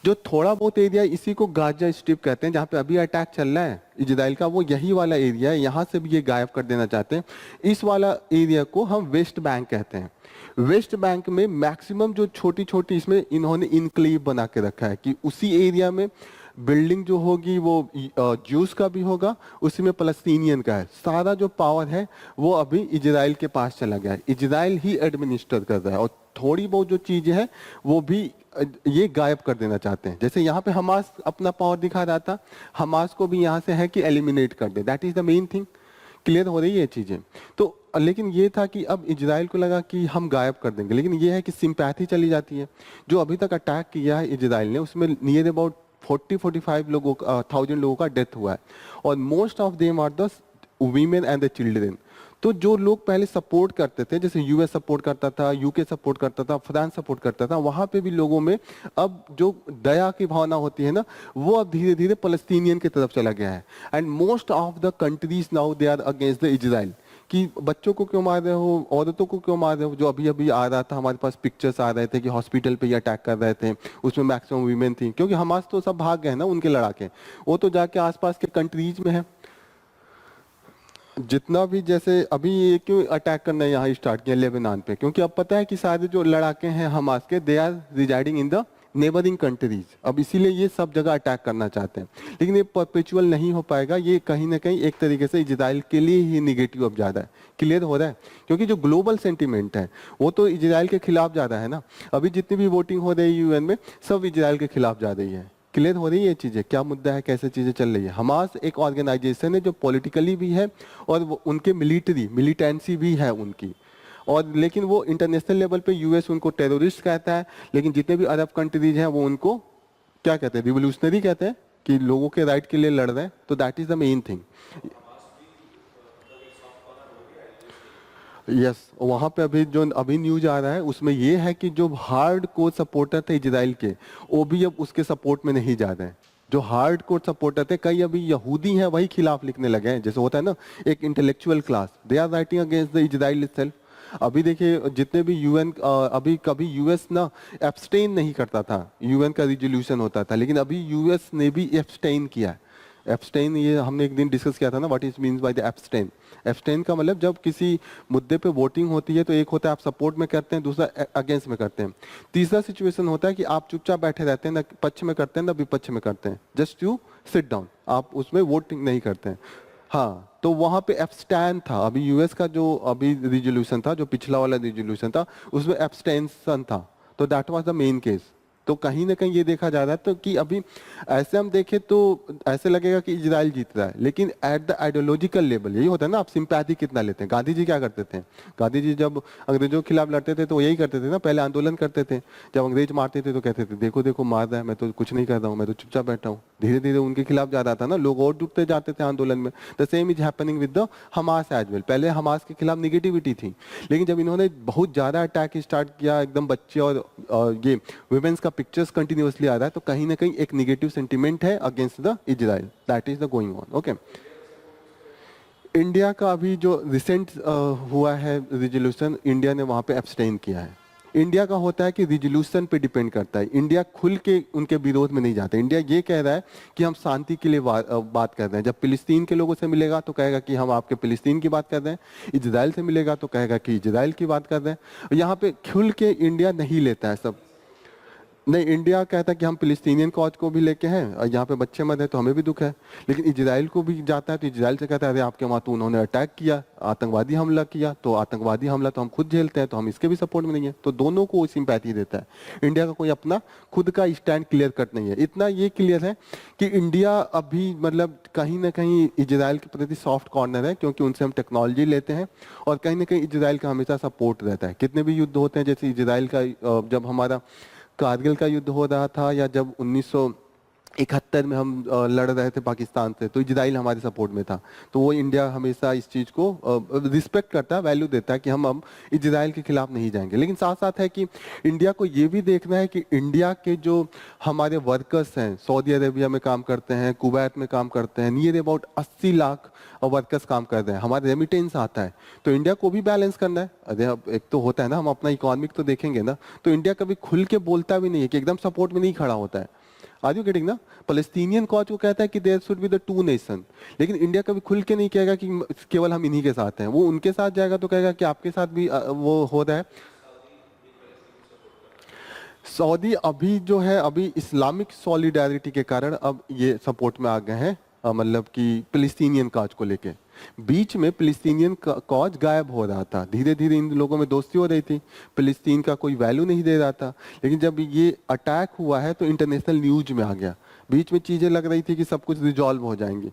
जो थोड़ा बहुत एरिया इसी को गाजा स्ट्रिप कहते हैं, जहाँ पे अभी अटैक चल रहा है इजराइल का, वो यही वाला एरिया है। यहाँ से भी ये गायब कर देना चाहते हैं। इस वाला एरिया को हम वेस्ट बैंक कहते हैं। वेस्ट बैंक में मैक्सिमम जो छोटी छोटी इसमें इन्होंने इनक्लेव बना के रखा है कि उसी एरिया में बिल्डिंग जो होगी वो ज्यूस का भी होगा, उसी में फलस्तीनियन का है। सारा जो पावर है वो अभी इजराइल के पास चला गया है, इजराइल ही एडमिनिस्टर कर रहा है। और थोड़ी बहुत जो चीजें हैं वो भी ये गायब कर देना चाहते हैं। जैसे यहाँ पे हमास अपना पावर दिखा रहा था, हमास को भी यहाँ से है कि एलिमिनेट कर दे। That is the main thing. Clear हो रही है चीजें? तो लेकिन ये था कि अब इजराइल को लगा कि हम गायब कर देंगे, लेकिन ये है कि सिंपैथी चली जाती है। जो अभी तक अटैक किया है इजराइल ने, उसमें नियर अबाउट 40-45 लोगों का 1000 लोगों का डेथ हुआ है। और most of them are the women and the children. तो जो लोग पहले सपोर्ट करते थे, जैसे यूएस सपोर्ट करता था, यूके सपोर्ट करता था, फ्रांस सपोर्ट करता था, वहां पे भी लोगों में अब जो दया की भावना होती है ना, वो अब धीरे धीरे फलस्तीनियन की तरफ चला गया है। And most of the countries now they are against the Israel कि बच्चों को क्यों मार रहे हो, औरतों को क्यों मार रहे हो। जो अभी अभी आ रहा था हमारे पास पिक्चर्स आ रहे थे कि हॉस्पिटल पे ये अटैक कर रहे थे, उसमें मैक्सिमम वीमेन थी, क्योंकि हमास तो सब भाग गए ना उनके लड़ाके, वो तो जाके आसपास के कंट्रीज में है। जितना भी जैसे अभी ये क्यों अटैक करना यहाँ स्टार्ट किया लेबनान पे, क्योंकि अब पता है कि सारे जो लड़ाके हैं हमास के, they are residing in the neighbouring countries. अब इसीलिए ये सब जगह अटैक करना चाहते हैं, लेकिन ये परपेचुअल नहीं हो पाएगा। ये कहीं ना कहीं एक तरीके से इजराइल के लिए ही निगेटिव अब ज्यादा है। क्लियर हो रहा है? क्योंकि जो ग्लोबल सेंटिमेंट है वो तो इजराइल के खिलाफ ज्यादा है ना। अभी जितनी भी वोटिंग हो रही है यूएन में, सब इजराइल के खिलाफ जा रही है। क्लियर हो रही है चीजें, क्या मुद्दा है, कैसे चीजें चल रही है। हमास एक ऑर्गेनाइजेशन है जो पॉलिटिकली भी है और उनके मिलिटेंसी भी है उनकी। और लेकिन वो इंटरनेशनल लेवल पे यूएस उनको टेररिस्ट कहता है, लेकिन जितने भी अरब कंट्रीज हैं वो उनको क्या कहते हैं, रिवोल्यूशनरी कहते हैं कि लोगों के राइट के लिए लड़ रहे हैं। तो that is the main thing. Yes, वहाँ पे अभी जो अभी न्यूज आ रहा है उसमें ये है कि जो हार्ड कोर सपोर्टर थे इजराइल के, वो भी अब उसके सपोर्ट में नहीं जा रहे हैं। जो हार्ड कोर सपोर्टर थे, कई अभी यहूदी हैं वही खिलाफ लिखने लगे हैं। जैसे होता है ना एक intellectual class, they are writing against the Israel itself. अभी देखिए जितने भी यूएन, अभी कभी यूएस ना एब्सटेन नहीं करता था, यूएन का रिजोल्यूशन होता था, लेकिन अभी यूएस ने भी एब्सटेन किया है। एब्सटेन, ये हमने एक दिन डिस्कस किया था ना, what is means by the abstain. Abstain का मतलब जब किसी मुद्दे पे वोटिंग होती है तो एक होता है आप सपोर्ट में करते हैं, दूसरा अगेंस्ट में करते हैं, तीसरा सिचुएशन होता है कि आप चुपचाप बैठे रहते हैं, ना पक्ष में करते हैं ना विपक्ष में करते हैं, जस्ट यू सिट डाउन, आप उसमें वोटिंग नहीं करते हैं। हाँ, तो वहां पे एब्सटेन था। अभी यूएस का जो अभी रिजोल्यूशन था, जो पिछला वाला रिजोल्यूशन था, उसमें एब्सटेंशन था। तो that was the main case. तो कहीं ना कहीं ये देखा जा रहा है तो कि अभी ऐसे हम देखें तो ऐसे लगेगा कि इजराइल जीत रहा है, लेकिन एट द आइडियोलॉजिकल लेवल यही होता है ना, आप सिंपैथी कितना लेते हैं। गांधी जी क्या करते थे, गांधी जी जब अंग्रेजों के खिलाफ लड़ते थे तो वो यही करते थे ना, पहले आंदोलन करते थे, जब अंग्रेज मारते थे तो कहते थे देखो देखो मार रहा है, मैं तो कुछ नहीं कर रहा हूँ, मैं तो चुपचाप बैठा हूँ। धीरे धीरे उनके खिलाफ जा रहा था ना, लोग और डूबते जाते थे आंदोलन में। The same is happening with the Hamas as well. पहले हमास के खिलाफ निगेटिविटी थी, लेकिन जब इन्होंने बहुत ज्यादा अटैक स्टार्ट किया, एकदम बच्चे और ये वुमेन्स का पिक्चर्स कंटिन्यूअसली आ रहा है, तो कहीं ना कहीं एक निगेटिव सेंटिमेंट है against the Israel, that is the going on. Okay, India का अभी जो रिसेंट हुआ है रिजोल्यूशन, इंडिया ने वहां पे एब्सटेन किया है। इंडिया का होता है कि रिजोल्यूशन पे डिपेंड करता है, इंडिया खुल के उनके विरोध में नहीं जाता। इंडिया ये कह रहा है कि हम शांति के लिए बात कर रहे हैं। जब फिलिस्तीन के लोगों से मिलेगा तो कहेगा कि हम आपके फिलिस्तीन की बात कर रहे हैं, इजराइल से मिलेगा तो कहेगा कि इजराइल की बात कर रहे हैं। यहाँ पे खुल के इंडिया नहीं लेता है सब। नहीं, इंडिया कहता है कि हम फिलिस्तीनियन कॉज को भी लेके हैं और यहाँ पे बच्चे मर रहे तो हमें भी दुख है, लेकिन इजराइल को भी जाता है तो इजराइल से कहता है अरे आपके वहाँ तो उन्होंने अटैक किया, आतंकवादी हमला किया, तो आतंकवादी हमला तो हम खुद झेलते हैं, तो हम इसके भी सपोर्ट में नहीं है। तो दोनों को सिंपैथी देता है। इंडिया का कोई अपना खुद का स्टैंड क्लियर कट नहीं है। इतना ये क्लियर है कि इंडिया अभी मतलब कहीं ना कहीं इजराइल के प्रति सॉफ्ट कॉर्नर है, क्योंकि उनसे हम टेक्नोलॉजी लेते हैं और कहीं ना कहीं इजराइल का हमेशा सपोर्ट रहता है। कितने भी युद्ध होते हैं, जैसे इजराइल का जब हमारा कारगिल का युद्ध हो रहा था, या जब 1971 में हम लड़ रहे थे पाकिस्तान से, तो इजराइल हमारे सपोर्ट में था। तो वो इंडिया हमेशा इस चीज़ को रिस्पेक्ट करता है, वैल्यू देता है कि हम अब इजराइल के खिलाफ नहीं जाएंगे। लेकिन साथ साथ है कि इंडिया को ये भी देखना है कि इंडिया के जो हमारे वर्कर्स हैं, सऊदी अरेबिया में काम करते हैं, कुवैत में काम करते हैं, नियर अबाउट 80 लाख वर्कर्स काम कर रहे हैं, हमारे रेमिटेंस आता है, तो इंडिया को भी बैलेंस करना है। अरे अब एक तो होता है ना, हम अपना इकोनॉमिक तो देखेंगे ना, तो इंडिया कभी खुल के बोलता भी नहीं है कि एकदम सपोर्ट में नहीं खड़ा होता है। आर यू गेटिंग ना? पैलेस्टीनियन कॉज को कहता है कि there should be the two nation, लेकिन इंडिया कभी खुल के नहीं कहेगा कि केवल हम इन्हीं के साथ हैं। वो उनके साथ जाएगा तो कहेगा कि आपके साथ भी वो हो रहा है। सऊदी अभी जो है, अभी इस्लामिक सॉलिडारिटी के कारण अब ये सपोर्ट में आ गए हैं, मतलब कि फिलिस्तीनियन कॉज को लेके। बीच में फिलिस्तीनियन कॉज गायब हो रहा था, धीरे धीरे इन लोगों में दोस्ती हो रही थी, फिलिस्तीन का कोई वैल्यू नहीं दे रहा था। लेकिन जब ये अटैक हुआ है तो इंटरनेशनल न्यूज में आ गया। बीच में चीजें लग रही थी कि सब कुछ रिजॉल्व हो जाएंगी,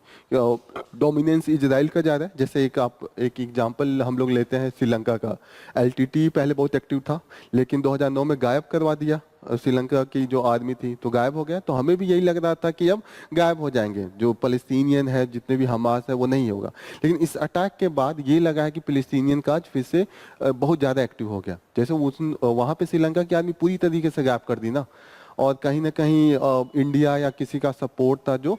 डोमिनेंस इजराइल का जा रहा है। जैसे एक एग्जांपल हम लोग लेते हैं श्रीलंका का। एलटीटी पहले बहुत एक्टिव था, लेकिन 2009 में गायब करवा दिया, श्रीलंका की जो आर्मी थी तो गायब हो गया। तो हमें भी यही लग रहा था कि अब गायब हो जाएंगे, जो पैलेस्टीनियन है, जितने भी हमास है, वो नहीं होगा। लेकिन इस अटैक के बाद ये लगा है कि पैलेस्टीनियन काज फिर से बहुत ज्यादा एक्टिव हो गया। जैसे वहां पे श्रीलंका की आर्मी पूरी तरीके से गायब कर दी ना, और कहीं ना कहीं इंडिया या किसी का सपोर्ट था जो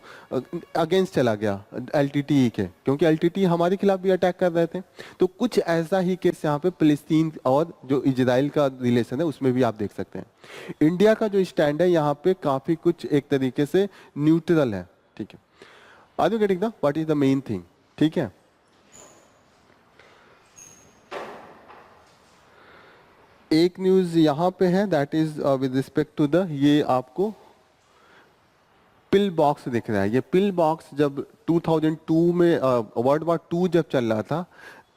अगेंस्ट चला गया एलटीटी के, क्योंकि एलटीटी हमारे खिलाफ भी अटैक कर रहे थे। तो कुछ ऐसा ही केस यहाँ पे फिलिस्तीन और जो इजराइल का रिलेशन है उसमें भी आप देख सकते हैं। इंडिया का जो स्टैंड है यहाँ पे काफी कुछ एक तरीके से न्यूट्रल है। ठीक है, are you getting the what is the main thing? ठीक है, एक न्यूज यहाँ पे है, that is with respect to the, ये आपको पिल बॉक्स दिख रहा है। ये पिल बॉक्स जब 2002 में वर्ल्ड वॉर 2 जब चल रहा था,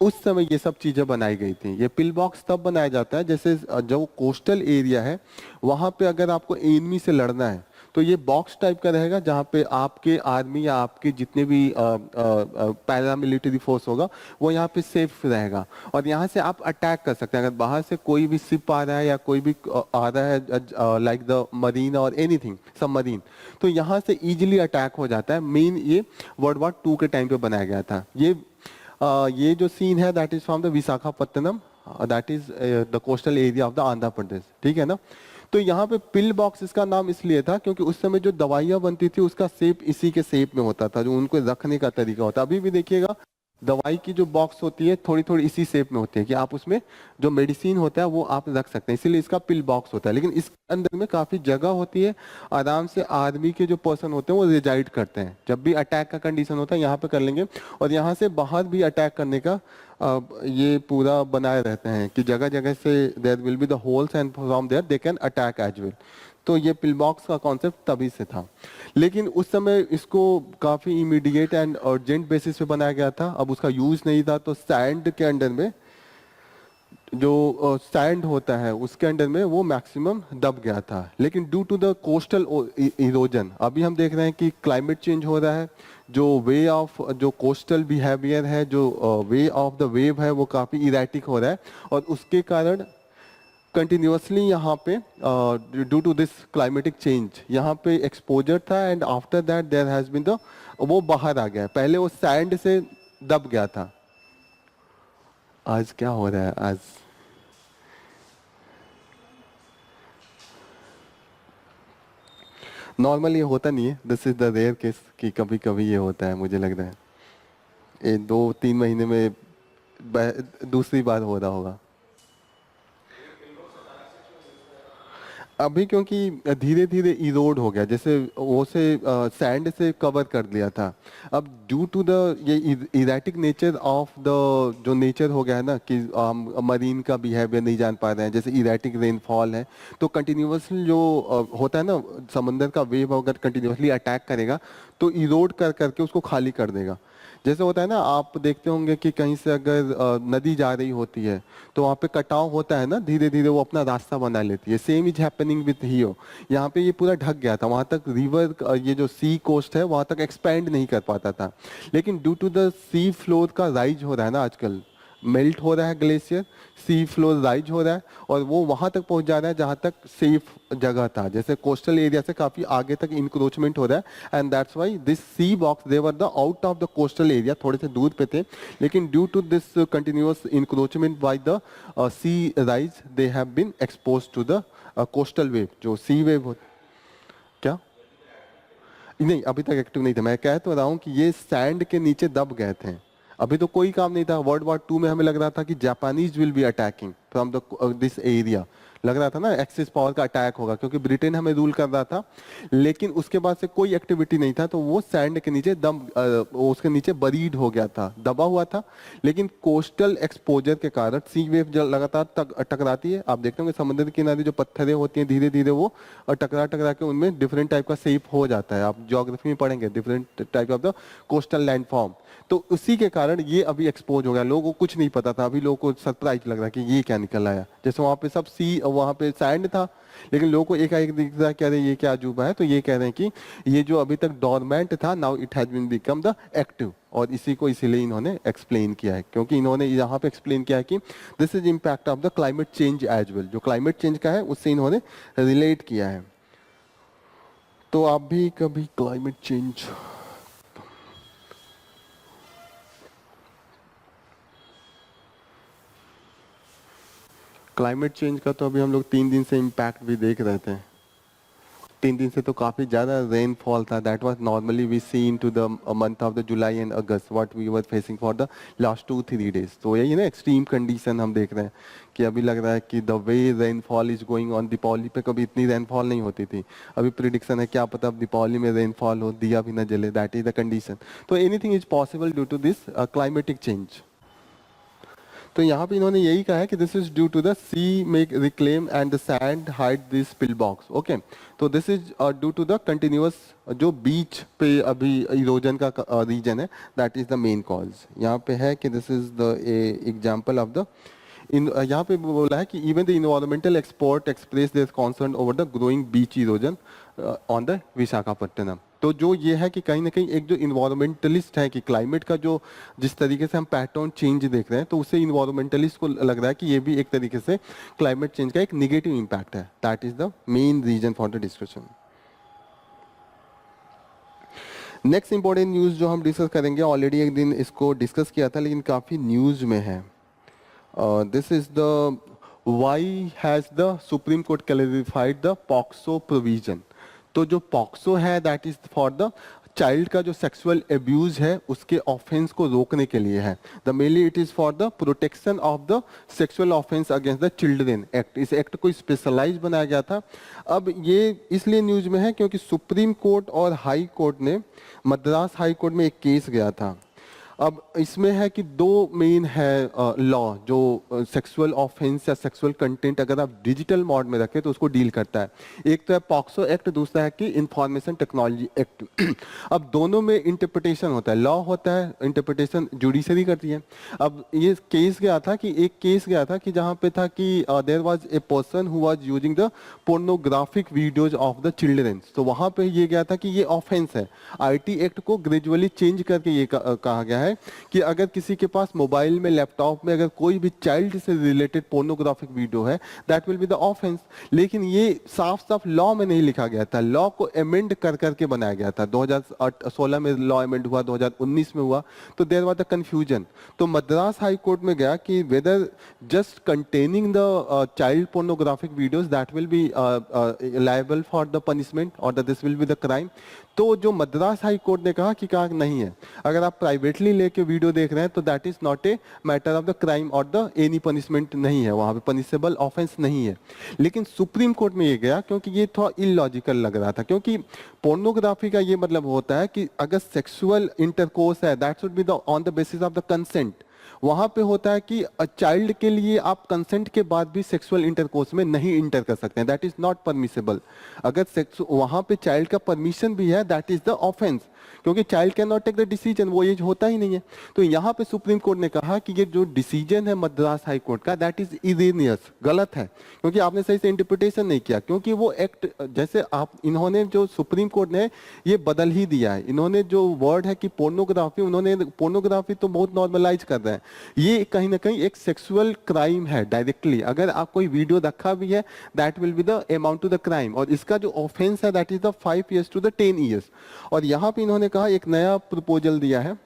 उस समय ये सब चीजें बनाई गई थी। ये पिल बॉक्स तब बनाया जाता है जैसे जो कोस्टल एरिया है वहां पे अगर आपको एनिमी से लड़ना है तो ये बॉक्स टाइप का रहेगा, जहाँ पे आपके आर्मी या आपके जितने भी पैरामिलिट्री फोर्स होगा वो यहाँ पे सेफ रहेगा, और यहाँ से आप अटैक कर सकते हैं। अगर बाहर से कोई भी शिप आ रहा है या कोई भी आ रहा है लाइक द मरीन और एनीथिंग सबमरीन, तो यहाँ से इजीली अटैक हो जाता है। मेन ये वर्ल्ड वॉर 2 के टाइम पे बनाया गया था। ये जो सीन है that is from the Visakhapatnam, that is the coastal area of the Andhra Pradesh. ठीक है ना? तो यहाँ पे पिल बॉक्स इसका नाम इसलिए था क्योंकि उस समय जो दवाइयाँ बनती थी उसका शेप इसी के शेप में होता था, जो उनको रखने का तरीका होता है। अभी भी देखिएगा दवाई की जो बॉक्स होती है थोड़ी थोड़ी इसी शेप में होती है कि आप उसमें जो मेडिसिन होता है वो आप रख सकते हैं, इसीलिए इसका पिल बॉक्स होता है। लेकिन इस अंदर में काफी जगह होती है, आराम से आर्मी के जो पर्सन होते हैं वो रिजाइड करते हैं। जब भी अटैक का कंडीशन होता है यहाँ पे कर लेंगे, और यहाँ से बाहर भी अटैक करने का ये पूरा बनाए रहते हैं कि जगह जगह से there will be the holes and from there they can attack as well. तो ये पिल बॉक्स का कॉन्सेप्ट तभी से था, लेकिन उस समय इसको काफी इमीडिएट एंड अर्जेंट बेसिस पे बनाया गया था। अब उसका यूज नहीं था, तो सैंड के अंडर में जो सैंड होता है उसके अंडर में वो मैक्सिमम दब गया था। लेकिन due to the coastal erosion अभी हम देख रहे हैं कि क्लाइमेट चेंज हो रहा है, जो वे ऑफ जो कोस्टल बिहेवियर है, जो वे ऑफ द वेव है वो काफ़ी इरेटिक हो रहा है, और उसके कारण कंटिन्यूसली यहाँ पे due to this climatic change यहाँ पे एक्सपोजर था, and after that there has been the वो बाहर आ गया है। पहले वो सैंड से दब गया था। आज क्या हो रहा है आज? नॉर्मली ये होता नहीं है, this is the rare case कि कभी कभी ये होता है। मुझे लग रहा है ये 2-3 महीने में दूसरी बार हो रहा होगा। अभी क्योंकि धीरे धीरे इरोड हो गया, जैसे वो से सैंड से कवर कर लिया था। अब ड्यू टू द ये इरेटिक नेचर ऑफ द जो नेचर हो गया है ना, कि मरीन का बिहेवियर नहीं जान पा रहे हैं, जैसे इरेटिक रेनफॉल है, तो कंटिन्यूसली जो होता है ना, समंदर का वेव अगर कंटिन्यूसली अटैक करेगा तो इरोड कर करके उसको खाली कर देगा। जैसे होता है ना, आप देखते होंगे कि कहीं से अगर नदी जा रही होती है तो वहाँ पे कटाव होता है ना, धीरे धीरे वो अपना रास्ता बना लेती है। सेम इज हैपनिंग विथ हियो। यहाँ पे ये पूरा ढक गया था, वहाँ तक रिवर ये जो सी कोस्ट है वहाँ तक एक्सपेंड नहीं कर पाता था। लेकिन due to the sea floor का राइज हो रहा है ना, आजकल मेल्ट हो रहा है ग्लेशियर, सी फ्लोर राइज हो रहा है, और वो वहां तक पहुंच जा रहा है जहां तक सेफ जगह था। जैसे कोस्टल एरिया से काफी आगे तक इंक्रोचमेंट हो रहा है, and that's why this sea box they were the out of the coastal area, थोड़े से दूर पे थे, लेकिन due to this continuous encroachment by the sea rise they have been expose to the coastal wave, जो sea wave हो। क्या? नहीं, अभी तक एक्टिव नहीं थे। मैं कह तो रहा हूँ कि ये सैंड के नीचे दब गए थे, अभी तो कोई काम नहीं था। वर्ल्ड वॉर 2 में हमें लग रहा था कि Japanese will be attacking from the this area, लग रहा था ना एक्सिस पावर का अटैक होगा, क्योंकि ब्रिटेन हमें रूल कर रहा था। लेकिन उसके बाद से कोई एक्टिविटी नहीं था, तो वो सैंड के नीचे उसके नीचे बरीड हो गया था, दबा हुआ था। लेकिन कोस्टल एक्सपोजर के कारण सी वेव जब लगातार टकराती है, आप देखते होंगे समुद्र के किनारे जो पत्थरें होती हैं धीरे धीरे वो टकरा टकरा के उनमें डिफरेंट टाइप का शेप हो जाता है। आप ज्योग्राफी में पढ़ेंगे different type of the coastal landform. तो उसी के कारण ये अभी एक्सपोज हो गया, लोगों को कुछ नहीं पता था। अभी लोगों को सरप्राइज लग रहा है कि ये क्या निकल आया। जैसे वहां पे सब सी, वहां पे सैंड था, लेकिन लोगों को एकाएक दिख रहा है, कह रहे ये क्या अजूबा है। तो ये कह रहे हैं कि ये जो अभी तक डोरमेंट था, now it has been become the active. और इसी को इसीलिए इन्होंने एक्सप्लेन किया है, क्योंकि इन्होंने यहाँ पे एक्सप्लेन किया है कि this is impact of the climate change as well. जो क्लाइमेट चेंज का है उससे इन्होंने रिलेट किया है। तो आप भी कभी क्लाइमेट चेंज, क्लाइमेट चेंज का तो अभी हम लोग 3 दिन से इम्पैक्ट भी देख रहे थे। 3 दिन से तो काफ़ी ज़्यादा रेनफॉल था। That was normally we see in to the month of the July and August, what we were facing for the last 2-3 days. तो यही ना एक्सट्रीम कंडीशन हम देख रहे हैं कि अभी लग रहा है कि the way rainfall is going on. Deepavali पे कभी इतनी रेनफॉल नहीं होती थी, अभी प्रिडिक्शन है क्या पता अब दीपावली में रेनफॉल हो, दिया भी ना जले। That is the condition. तो anything is possible due to this climatic change. तो यहाँ पे इन्होंने यही कहा है कि this is due to the sea make reclaim and the sand hide this pill box. Okay, तो this is due to the continuous जो बीच पे अभी इरोजन का रीजन है, that is the main cause. यहाँ पे है कि this is the example of the यहाँ पे बोला है कि even the environmental expert express their concern over the growing beach erosion on the Visakhapatnam. तो जो ये है कि कहीं ना कहीं एक जो इन्वायरमेंटलिस्ट है कि क्लाइमेट का जो जिस तरीके से हम पैटर्न चेंज देख रहे हैं, तो उससे इन्वायरमेंटलिस्ट को लग रहा है कि ये भी एक तरीके से क्लाइमेट चेंज का एक निगेटिव इम्पैक्ट है। That is the main reason for the discussion. Next important news जो हम डिस्कस करेंगे, ऑलरेडी एक दिन इसको डिस्कस किया था लेकिन काफी न्यूज में है। This is the why has the Supreme Court clarified the POCSO provision. तो जो पॉक्सो है that is for the child का जो सेक्सुअल एब्यूज है उसके ऑफेंस को रोकने के लिए है। The mainly it is for the protection of the sexual offence against the children act. इस एक्ट को स्पेशलाइज बनाया गया था। अब ये इसलिए न्यूज में है क्योंकि सुप्रीम कोर्ट और हाई कोर्ट ने, मद्रास हाई कोर्ट में एक केस गया था। अब इसमें है कि दो मेन है लॉ जो सेक्सुअल ऑफेंस या सेक्सुअल कंटेंट अगर आप डिजिटल मोड में रखें तो उसको डील करता है। एक तो है पॉक्सो एक्ट, दूसरा है कि इंफॉर्मेशन टेक्नोलॉजी एक्ट। अब दोनों में इंटरप्रिटेशन होता है, लॉ होता है, इंटरप्रिटेशन जुडिशरी करती है। अब ये केस गया था कि एक केस गया था कि जहाँ पे था कि there was a person who was using the pornographic videos of the childrens, तो वहाँ पे ये गया था कि ये ऑफेंस है। आईटी एक्ट को ग्रेजुअली चेंज करके ये कहा गया है कि अगर किसी के पास मोबाइल में, लैपटॉप में अगर कोई भी चाइल्ड से रिलेटेड पोर्नोग्राफिक वीडियो है, that will be the offence. लेकिन ये साफ साफ लॉ में नहीं लिखा गया था, लॉ को अमेंड कर करके बनाया गया था। 2016 में लॉ अमेंड हुआ, 2019 में हुआ, तो देयर वाज द कंफ्यूजन। तो मद्रास हाई कोर्ट में गया कि whether just containing the child pornographic videos that will be liable for the punishment और this will be the crime. तो जो मद्रास हाई कोर्ट ने कहा कि नहीं है, अगर आप प्राइवेटली लेके वीडियो देख रहे हैं तो that is not a matter of the crime और द एनी पनिशमेंट नहीं है, वहां पे पनिशेबल ऑफेंस नहीं है। लेकिन सुप्रीम कोर्ट में ये गया क्योंकि ये थोड़ा इलॉजिकल लग रहा था, क्योंकि पोर्नोग्राफी का ये मतलब होता है कि अगर सेक्सुअल इंटरकोर्स है that should be the on the basis of the consent. वहां पे होता है कि चाइल्ड के लिए आप कंसेंट के बाद भी सेक्सुअल इंटरकोर्स में नहीं इंटर कर सकते हैं, दैट इज नॉट परमिसेबल। अगर वहां पे चाइल्ड का परमिशन भी है दैट इज द ऑफेंस, क्योंकि child can not take the decision, वो एज होता ही नहीं है। तो यहाँ पे सुप्रीम कोर्ट ने कहा कि ये जो डिसीजन है मद्रास हाई कोर्ट का दैट इज इरेनियस, गलत है, क्योंकि आपने सही से इंटरप्रिटेशन नहीं किया। क्योंकि वो एक्ट जैसे आप इन्होंने जो सुप्रीम कोर्ट ने ये बदल ही दिया है, इन्होंने जो वर्ड है कि पोर्नोग्राफी, उन्होंने पोर्नोग्राफी तो बहुत नॉर्मलाइज कर रहे हैं, ये कहीं ना कहीं एक सेक्सुअल क्राइम है डायरेक्टली। अगर आप कोई वीडियो रखा भी है that will be the amount to the crime, और इसका जो ऑफेंस है that is the 5 years to the 10 years। और यहाँ पे इन्होंने कहा एक नया प्रपोजल दिया है,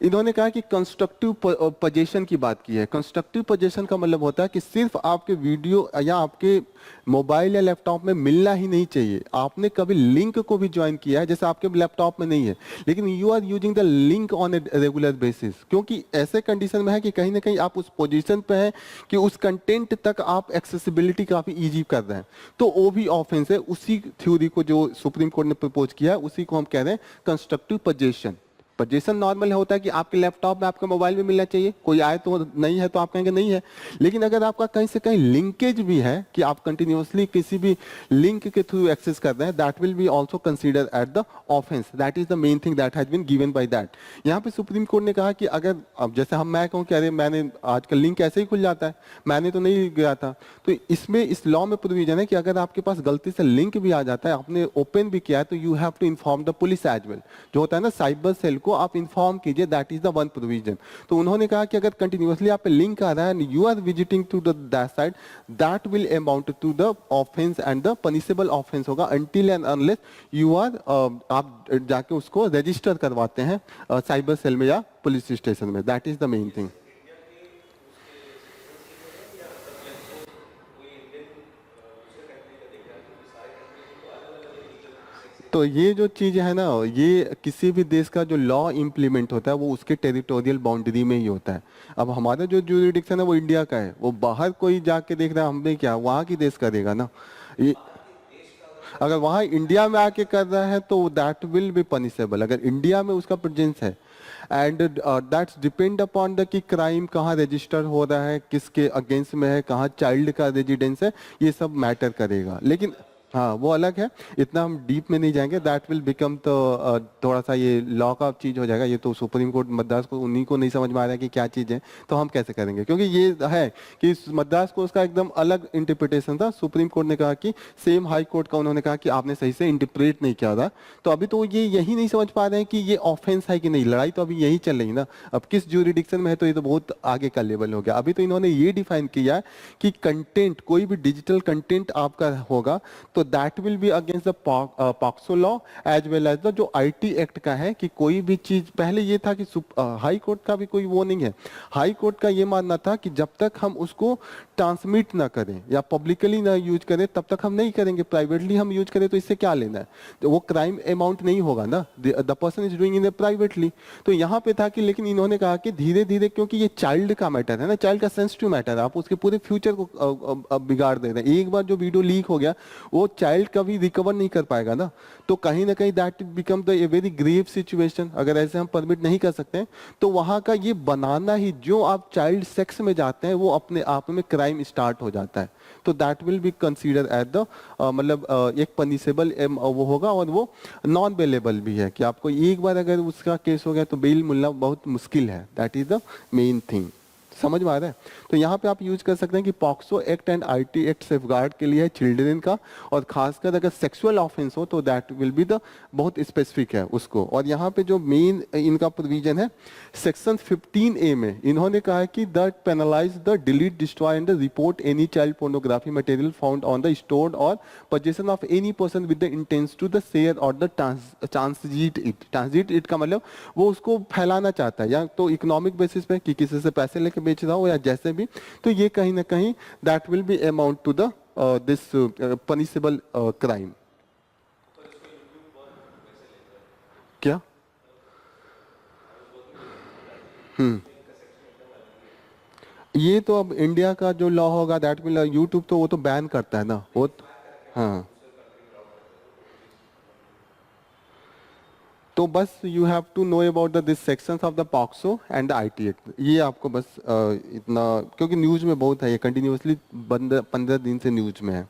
इन्होंने कहा कि कंस्ट्रक्टिव पोजीशन की बात की है। कंस्ट्रक्टिव पोजीशन का मतलब होता है कि सिर्फ आपके वीडियो या आपके मोबाइल या लैपटॉप में मिलना ही नहीं चाहिए, आपने कभी लिंक को भी ज्वाइन किया है, जैसे आपके लैपटॉप में नहीं है लेकिन you are using the link on a regular basis, क्योंकि ऐसे कंडीशन में है कि कहीं ना कहीं आप उस पोजीशन पे हैं कि उस कंटेंट तक आप एक्सेसिबिलिटी काफी इजी कर रहे हैं, तो वो भी ऑफेंस है। उसी थ्योरी को जो सुप्रीम कोर्ट ने प्रपोज किया है उसी को हम कह रहे हैं कंस्ट्रक्टिव पोजीशन। पोजीशन नॉर्मल होता है कि आपके लैपटॉप में, आपके मोबाइल में मिलना चाहिए, कोई आए तो नहीं है तो आप कहेंगे नहीं है। लेकिन अगर आपका कहीं से कहीं लिंकेज भी है कि आप कंटिन्यूअसली किसी भी लिंक के थ्रू एक्सेस कर रहे हैं, that will be also consider at the offence, that is the main thing that has been given by that. यहाँ पे सुप्रीम कोर्ट ने कहा कि अगर अब जैसे मैं कहूँ कि अरे मैंने आजकल लिंक ऐसे ही खुल जाता है, मैंने तो नहीं गया था, तो इसमें इस लॉ में प्रोविजन है कि अगर आपके पास गलती से लिंक भी आ जाता है, आपने ओपन भी किया है, तो you have to inform the police as well, जो होता है ना साइबर सेल को आप इन्फॉर्म कीजिए, that is the one provision. तो उन्होंने कहा कि अगर कंटिन्यूअसली आप पे लिंक आ रहा है and you are visiting to that site, that will amount to the offence and the punishable offence होगा until and unless you are आप जाके उसको रजिस्टर करवाते हैं साइबर सेल में या पुलिस स्टेशन में, that is the main thing. तो ये जो चीज़ है ना, ये किसी भी देश का जो लॉ इम्प्लीमेंट होता है वो उसके टेरिटोरियल बाउंड्री में ही होता है। अब हमारा जो ज्यूरिडिक्शन है वो इंडिया का है, वो बाहर कोई जाके देख रहा है हमने क्या, वहाँ की देश करेगा ना। ये अगर वहाँ इंडिया में आके कर रहा है तो दैट विल बी पनिशेबल, अगर इंडिया में उसका प्रेजेंस है। And that's depend upon the कि क्राइम कहाँ रजिस्टर हो रहा है, किसके अगेंस्ट में है, कहाँ चाइल्ड का रेजिडेंस है, ये सब मैटर करेगा। लेकिन हाँ वो अलग है, इतना हम डीप में नहीं जाएंगे, दैट विल बिकम तो थोड़ा सा ये लॉ का चीज हो जाएगा। ये तो सुप्रीम कोर्ट मद्रास को उन्हीं को नहीं समझ में आ रहा है कि क्या चीज है, तो हम कैसे करेंगे, क्योंकि ये है कि मद्रास को उसका एकदम अलग इंटरप्रिटेशन था। सुप्रीम कोर्ट ने कहा कि सेम हाई कोर्ट का उन्होंने कहा कि आपने सही से इंटरप्रेट नहीं किया था, तो अभी तो ये यही नहीं समझ पा रहे हैं कि ये ऑफेंस है कि नहीं। लड़ाई तो अभी यही चल रही ना, अब किस ज्यूरिडिक्शन में है तो ये तो बहुत आगे का लेवल हो गया। अभी तो इन्होंने ये डिफाइन किया कि कंटेंट, कोई भी डिजिटल कंटेंट आपका होगा तो that will be against the POCSO law as well as the जो आईटी एक्ट का है कि कोई भी चीज, पहले ये था कि हाई कोर्ट का भी कोई वो नहीं है, हाई कोर्ट का ये मानना था कि जब तक हम उसको ट्रांसमिट ना करें या पब्लिकली ना यूज करें तब तक हम नहीं करेंगे, प्राइवेटली हम यूज करें तो इससे क्या लेना है, तो वो क्राइम अमाउंट नहीं होगा ना, the person is doing in privately. तो यहाँ पे था कि लेकिन इन्होंने कहा कि धीरे धीरे, क्योंकि ये चाइल्ड का मैटर है ना, चाइल्ड का सेंसिटिव मैटर है, आप उसके पूरे फ्यूचर को बिगाड़ दे रहे हैं। एक बार जो वीडियो लीक हो गया वो वो चाइल्ड कभी रिकवर नहीं कर पाएगा ना। तो कहीं ना कहीं that become the a very grave situation. अगर ऐसे हम परमिट नहीं कर सकते हैं तो वहाँ का ये बनाना ही, जो आप चाइल्ड सेक्स में जाते हैं वो अपने आप में क्राइम स्टार्ट हो जाता है। तो that will B consider at the मतलब एक पनिशेबल वो होगा, और वो नॉन बेलेबल भी है कि आपको एक बार अगर उसका केस हो गया तो बेल मिलना बहुत मुश्किल है। That is the main thing. समझ में आ रहा है? तो यहाँ पे आप यूज कर सकते हैं कि POCSO act and IT act safeguard के लिए है चिल्ड्रन का, और खासकर अगर सेक्सुअल ऑफेंस हो तो दैट विल बी द बहुत स्पेसिफिक है उसको। और यहाँ पे जो मेन इनका प्रोविजन है सेक्शन 15A में इन्होंने कहा है कि that penalize the delete destroy and the report any child pornography material found on the stored और possession of any person with the intense to the share और the transmit it. Transmit it का मतलब वो उसको फैलाना चाहता है, या तो इकोनॉमिक बेसिस पे कि किसी से पैसे लेके बेच रहा हो या जैसे भी, तो ये कहीं ना कहीं that will be amount to the this punishable crime. क्या? ये तो अब इंडिया का जो लॉ होगा दैट विल, यूट्यूब तो वो तो बैन करता है ना वो हाँ। तो बस you have to know about the this sections of the POCSO and the IT act, ये आपको बस इतना, क्योंकि न्यूज में बहुत है ये, कंटिन्यूअसली 15 दिन से न्यूज में है।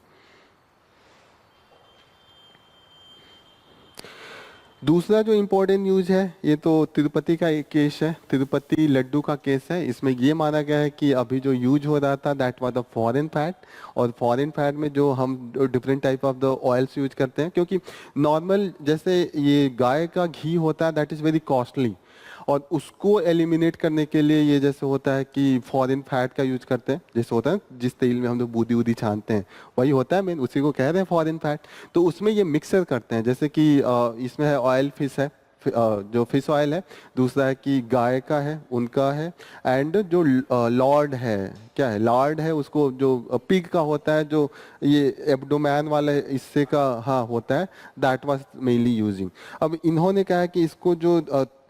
दूसरा जो इम्पोर्टेंट न्यूज है ये तो तिरुपति का एक केस है, तिरुपति लड्डू का केस है। इसमें ये माना गया है कि अभी जो यूज हो रहा था that was the foreign fat, और फॉरेन फैट में जो हम different type of the oils use करते हैं, क्योंकि नॉर्मल जैसे ये गाय का घी होता है दैट इज़ वेरी कॉस्टली, और उसको एलिमिनेट करने के लिए ये जैसे होता है कि फॉरेन फैट का यूज करते हैं, जैसे होता है जिस तेल में हम लोग बूदी वूदी छानते हैं वही होता है मेन, उसी को कह रहे हैं फॉरेन फैट। तो उसमें ये मिक्सर करते हैं, जैसे कि इसमें है ऑयल फिश है, जो फिश ऑयल है, दूसरा है कि गाय का है उनका है, एंड जो लॉर्ड है, क्या है लॉर्ड है उसको, जो पिग का होता है, जो ये एब्डोमैन वाला इससे का हाँ होता है, दैट वाज मेनली यूजिंग। अब इन्होंने कहा है कि इसको जो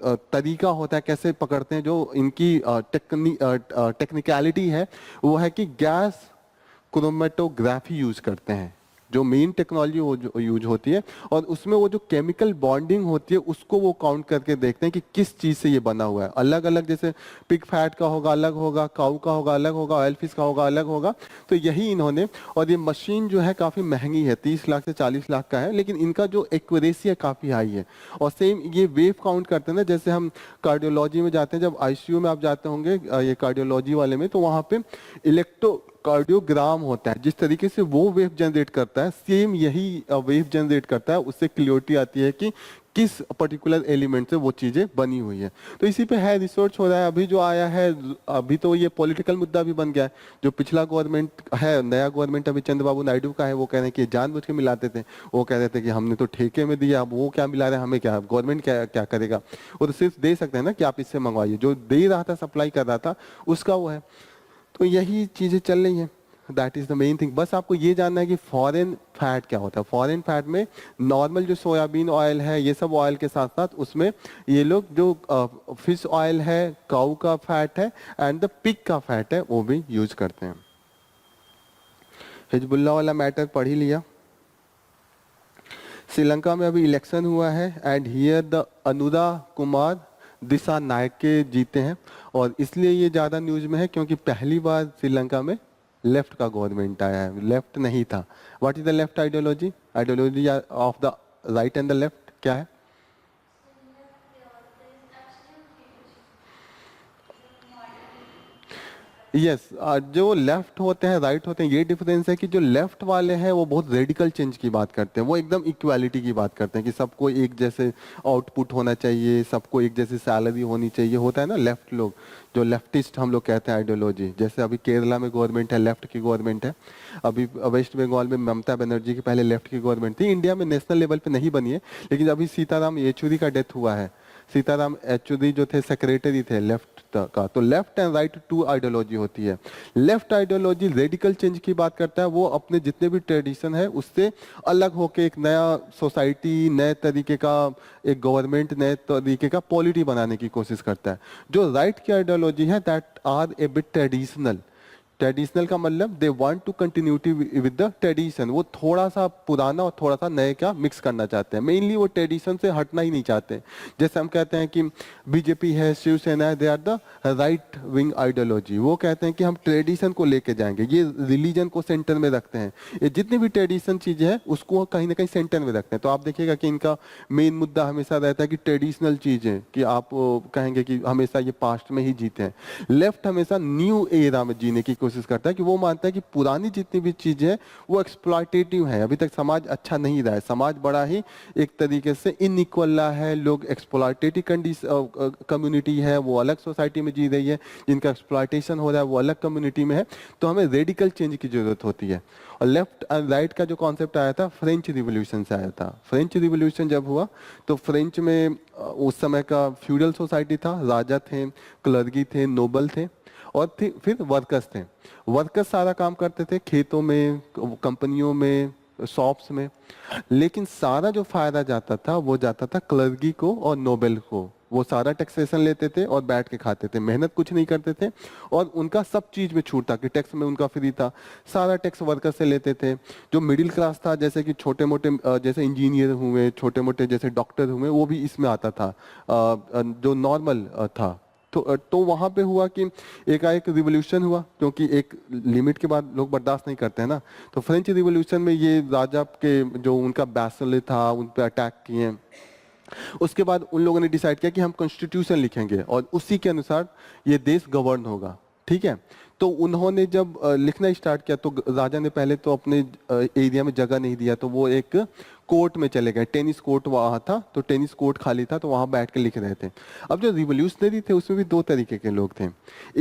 तरीका होता है कैसे पकड़ते हैं, जो इनकी टेक्निकलिटी है वो है कि गैस क्रोमेटोग्राफी यूज करते हैं, जो मेन टेक्नोलॉजी वो जो यूज होती है, और उसमें वो जो केमिकल बॉन्डिंग होती है उसको वो काउंट करके देखते हैं कि किस चीज़ से ये बना हुआ है। अलग अलग, जैसे पिग फैट का होगा अलग होगा, काऊ का होगा अलग होगा, ऑयल फिश का होगा अलग होगा। तो यही इन्होंने, और ये मशीन जो है काफ़ी महंगी है, 30 लाख से 40 लाख का है, लेकिन इनका जो एक्यूरेसी है काफ़ी हाई है। और सेम ये वेव काउंट करते हैं ना, जैसे हम कार्डियोलॉजी में जाते हैं, जब आईसीयू में आप जाते होंगे ये कार्डियोलॉजी वाले में, तो वहाँ पे इलेक्ट्रो कार्डियोग्राम होता है, जिस तरीके से वो वेव जनरेट करता है सेम यही वेव जनरेट करता है, उससे क्लियरिटी आती है कि किस पर्टिकुलर एलिमेंट से वो चीजें बनी हुई है। तो इसी पे है रिसर्च हो रहा है। अभी जो आया है, अभी तो ये पॉलिटिकल मुद्दा भी बन गया है। जो पिछला गवर्नमेंट है, नया गवर्नमेंट अभी चंद्रबाबू नायडू का है, वो कह रहे हैं कि जानबूझ के मिलाते थे, वो कह रहे थे कि हमने तो ठेके में दिया, अब वो क्या मिला रहे हैं, हमें क्या, गवर्नमेंट क्या क्या करेगा, वो तो सिर्फ दे सकते हैं ना कि आप इससे मंगवाइए, जो दे रहा था सप्लाई कर रहा था उसका वो है। तो यही चीजें चल रही हैं, that is the main thing. बस आपको ये जानना है कि फॉरेन फैट क्या होता है। फॉरेन फैट में नॉर्मल जो सोयाबीन ऑयल है, ये सब ऑयल के साथ साथ उसमें ये लोग जो फिश ऑयल है, काऊ का फैट है, एंड द पिग का फैट है, वो भी यूज करते हैं। हिजबुल्लाह वाला मैटर पढ़ ही लिया। श्रीलंका में अभी इलेक्शन हुआ है, and here the Anura Kumar Dissanayake के जीते हैं, और इसलिए ये ज़्यादा न्यूज में है क्योंकि पहली बार श्रीलंका में लेफ्ट का गवर्नमेंट आया है, लेफ्ट नहीं था। What is the left ideology? Ideology of the right and the left क्या है? यस जो लेफ्ट होते हैं राइट होते हैं, ये डिफरेंस है कि जो लेफ्ट वाले हैं वो बहुत रेडिकल चेंज की बात करते हैं, वो एकदम इक्वालिटी की बात करते हैं कि सबको एक जैसे आउटपुट होना चाहिए, सबको एक जैसी सैलरी होनी चाहिए, होता है ना लेफ्ट लोग, जो लेफ्टिस्ट हम लोग कहते हैं आइडियोलॉजी। जैसे अभी केरला में गवर्नमेंट है, लेफ्ट की गवर्नमेंट है। अभी वेस्ट बंगाल में ममता बनर्जी की पहले लेफ्ट की गवर्नमेंट थी। इंडिया में नेशनल लेवल पे नहीं बनी है, लेकिन अभी सीताराम येचुरी का डेथ हुआ है। सीताराम येचुरी जो थे सेक्रेटरी थे लेफ्ट का। तो left and right two ideology होती है। लेफ्ट आइडियोलॉजी रेडिकल चेंज की बात करता है, वो अपने जितने भी ट्रेडिशन है उससे अलग होके एक नया सोसाइटी, नए तरीके का एक गवर्नमेंट, नए तरीके का पॉलिटी बनाने की कोशिश करता है। जो राइट की आइडियोलॉजी है that are a bit traditional, traditional का मतलब they want to continuity with the tradition, वो थोड़ा सा पुराना और थोड़ा सा नए का मिक्स करना चाहते हैं, मेनली वो ट्रेडिशन से हटना ही नहीं चाहते। जैसे हम कहते हैं कि बीजेपी है, शिवसेना है, they are the right wing ideology, वो कहते हैं कि हम ट्रेडिशन को लेके जाएंगे, ये रिलीजन को सेंटर में रखते हैं, ये जितनी भी ट्रेडिशन चीजें हैं उसको कहीं ना कहीं सेंटर में रखते हैं। तो आप देखिएगा कि इनका मेन मुद्दा हमेशा रहता है कि ट्रेडिशनल चीजें, कि आप कहेंगे कि हमेशा ये पास्ट में ही जीते हैं। लेफ्ट हमेशा न्यू एरा में जीने की कोशिश करता है, कि वो मानता है कि पुरानी जितनी भी चीजें हैं वो एक्सप्लॉयटेटिव है, अभी तक समाज अच्छा नहीं रहा है, समाज बड़ा ही एक तरीके से इनइक्वल रहा है, लोग एक्सप्लॉयटेटिव कम्युनिटी है वो अलग सोसाइटी में जी रही है, जिनका एक्सप्लॉयटेशन हो रहा है वो अलग कम्युनिटी में है। तो हमें रेडिकल चेंज की जरूरत होती है। और लेफ्ट एंड राइट का जो कॉन्सेप्ट आया था फ्रेंच रिवॉल्यूशन से आया था। फ्रेंच रिवॉल्यूशन जब हुआ तो फ्रेंच में उस समय का फ्यूडल सोसाइटी था, राजा थे, क्लर्गी थे, नोबल थे, और फिर वर्कर्स थे। वर्कर्स सारा काम करते थे खेतों में, कंपनियों में, शॉप्स में, लेकिन सारा जो फायदा जाता था वो जाता था क्लर्गी को और नोबेल को। वो सारा टैक्सेशन लेते थे और बैठ के खाते थे, मेहनत कुछ नहीं करते थे, और उनका सब चीज में छूट था, कि टैक्स में उनका फ्री था, सारा टैक्स वर्कर से लेते थे। जो मिडिल क्लास था, जैसे कि छोटे मोटे जैसे इंजीनियर हुए, छोटे मोटे जैसे डॉक्टर हुए, वो भी इसमें आता था, जो नॉर्मल था। तो वहां पे हुआ कि एकाएक रिवॉल्यूशन हुआ, क्योंकि एक लिमिट के बाद लोग बर्दाश्त नहीं करते हैं ना। तो फ्रेंच रिवॉल्यूशन में ये राजा के जो उनका बैसल था उन पे अटैक किए। उसके बाद उन लोगों ने डिसाइड किया कि हम कॉन्स्टिट्यूशन लिखेंगे और उसी के अनुसार ये देश गवर्न होगा, ठीक है। तो उन्होंने जब लिखना स्टार्ट किया तो राजा ने पहले तो अपने एरिया में जगह नहीं दिया, तो वो एक कोर्ट में चले गए, टेनिस कोर्ट वहाँ था, तो टेनिस कोर्ट खाली था, तो वहाँ बैठ के लिख रहे थे। अब जो रिवोल्यूशनरी थे उसमें भी दो तरीके के लोग थे,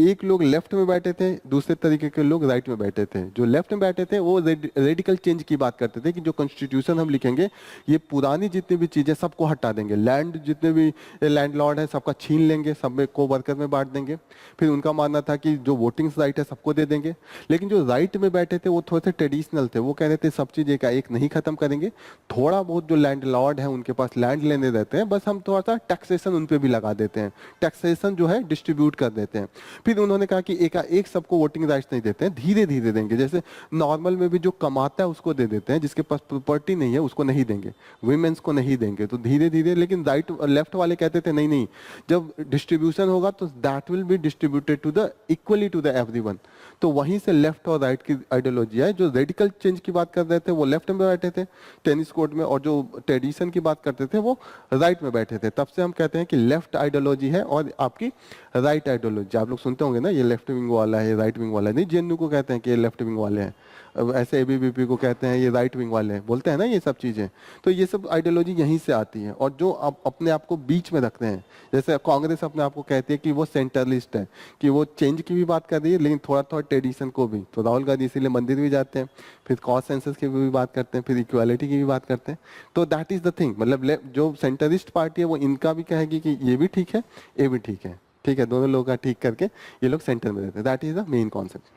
एक लोग लेफ्ट में बैठे थे, दूसरे तरीके के लोग राइट में बैठे थे। जो लेफ्ट में बैठे थे वो रेडिकल चेंज की बात करते थे, कि जो कॉन्स्टिट्यूशन हम लिखेंगे ये पुरानी जितनी भी चीजें सबको हटा देंगे, लैंड जितने भी लैंडलॉर्ड है सबका छीन लेंगे, सब में को वर्कर में बांट देंगे। फिर उनका मानना था कि जो वोटिंग राइट है सबको दे देंगे। लेकिन जो राइट में बैठे थे वो थोड़े से ट्रेडिशनल थे, वो कह रहे थे सब चीज एक नहीं खत्म करेंगे, थोड़ा बहुत जो लैंड लॉर्ड है उनके पास लैंड लेने देते हैं, बस हम थोड़ा सा टैक्सेशन उन पे भी लगा देते हैं, टैक्सेशन जो है डिस्ट्रीब्यूट कर देते हैं। फिर उन्होंने कहा कि एक सबको वोटिंग राइट्स नहीं देते हैं, धीरे धीरे देंगे, जैसे नॉर्मल में भी जो कमाता है उसको दे देते हैं, जिसके पास प्रॉपर्टी नहीं है उसको नहीं देंगे, वुमेन्स को नहीं देंगे, तो धीरे धीरे। लेकिन राइट लेफ्ट वाले कहते थे नहीं नहीं, जब डिस्ट्रीब्यूशन होगा तो that will be distributed to the equally to the everyone. तो वहीं से लेफ्ट और राइट की आइडियोलॉजी है। जो रेडिकल चेंज की बात कर रहे थे वो लेफ्ट में बैठे थे टेनिस कोर्ट में, और जो ट्रेडिशन की बात करते थे वो राइट में बैठे थे। तब से हम कहते हैं कि लेफ्ट आइडियोलॉजी है और आपकी राइट आइडियोलॉजी। आप लोग सुनते होंगे ना, ये लेफ्ट विंग वाला है, राइट विंग वाला है, नहीं जेएनयू को कहते हैं कि ये लेफ्ट विंग वाले हैं, ऐसे एबीवीपी को कहते हैं ये राइट विंग वाले हैं, बोलते हैं ना ये सब चीजें। तो ये सब आइडियोलॉजी यहीं से आती है। और जो आप अपने आप को बीच में रखते हैं, जैसे कांग्रेस अपने आप को कहती है कि वो सेंट्रलिस्ट है, कि वो चेंज की भी बात कर रही है लेकिन थोड़ा थोड़ा ट्रेडिशन को भी। तो राहुल गांधी इसीलिए मंदिर भी जाते हैं, फिर कॉस्ट सेंसस की भी बात करते हैं, फिर इक्वालिटी की भी बात करते हैं। तो दैट इज द थिंग, मतलब जो सेंट्रलिस्ट पार्टी है वो इनका भी कहेगी कि ये भी ठीक है, ये भी ठीक है, ठीक है, दोनों लोगों का ठीक करके ये लोग सेंटर में रहते हैं। That is the main concept.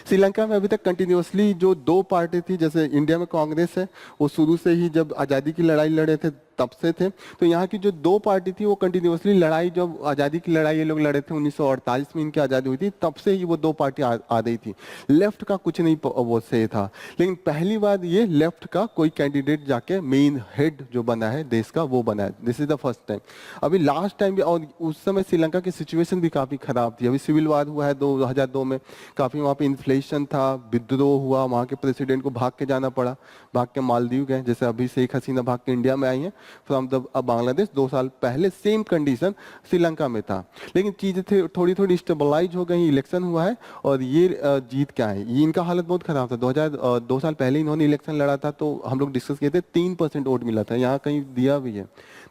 Sri Lanka में अभी तक कंटिन्यूअसली जो दो पार्टी थी, जैसे इंडिया में कांग्रेस है, वो शुरू से ही जब आज़ादी की लड़ाई लड़े थे तब से थे। तो यहाँ की जो दो पार्टी थी वो कंटिन्यूअसली लड़ाई, जब आज़ादी की लड़ाई ये लोग लड़े थे 1948 में इनकी आज़ादी हुई थी, तब से ही वो दो पार्टी आ रही थी। लेफ्ट का कुछ नहीं वो से था, लेकिन पहली बार ये लेफ्ट का कोई कैंडिडेट जाके मेन हेड जो बना है देश का वो बना है। This is the first time. अभी लास्ट टाइम भी, और उस समय श्रीलंका की सिचुएशन भी काफ़ी खराब थी। अभी सिविल वार हुआ है 2002 में, काफ़ी वहाँ पे इन्फ्लेशन था, विद्रोह हुआ, वहाँ के प्रेसिडेंट को भाग के जाना पड़ा, भाग के मालदीव गए, जैसे अभी शेख हसीना भाग के इंडिया में आई हैं फ्रॉम द बांग्लादेश। 2 साल पहले सेम कंडीशन श्रीलंका में था, लेकिन चीजें थोड़ी थोड़ी स्टेबलाइज हो गई, इलेक्शन हुआ है और ये जीत क्या है। ये इनका हालत बहुत खराब था। 2 साल पहले इन्होंने इलेक्शन लड़ा था, तो हम लोग डिस्कस किए थे 3% वोट मिला था, यहाँ कहीं दिया भी है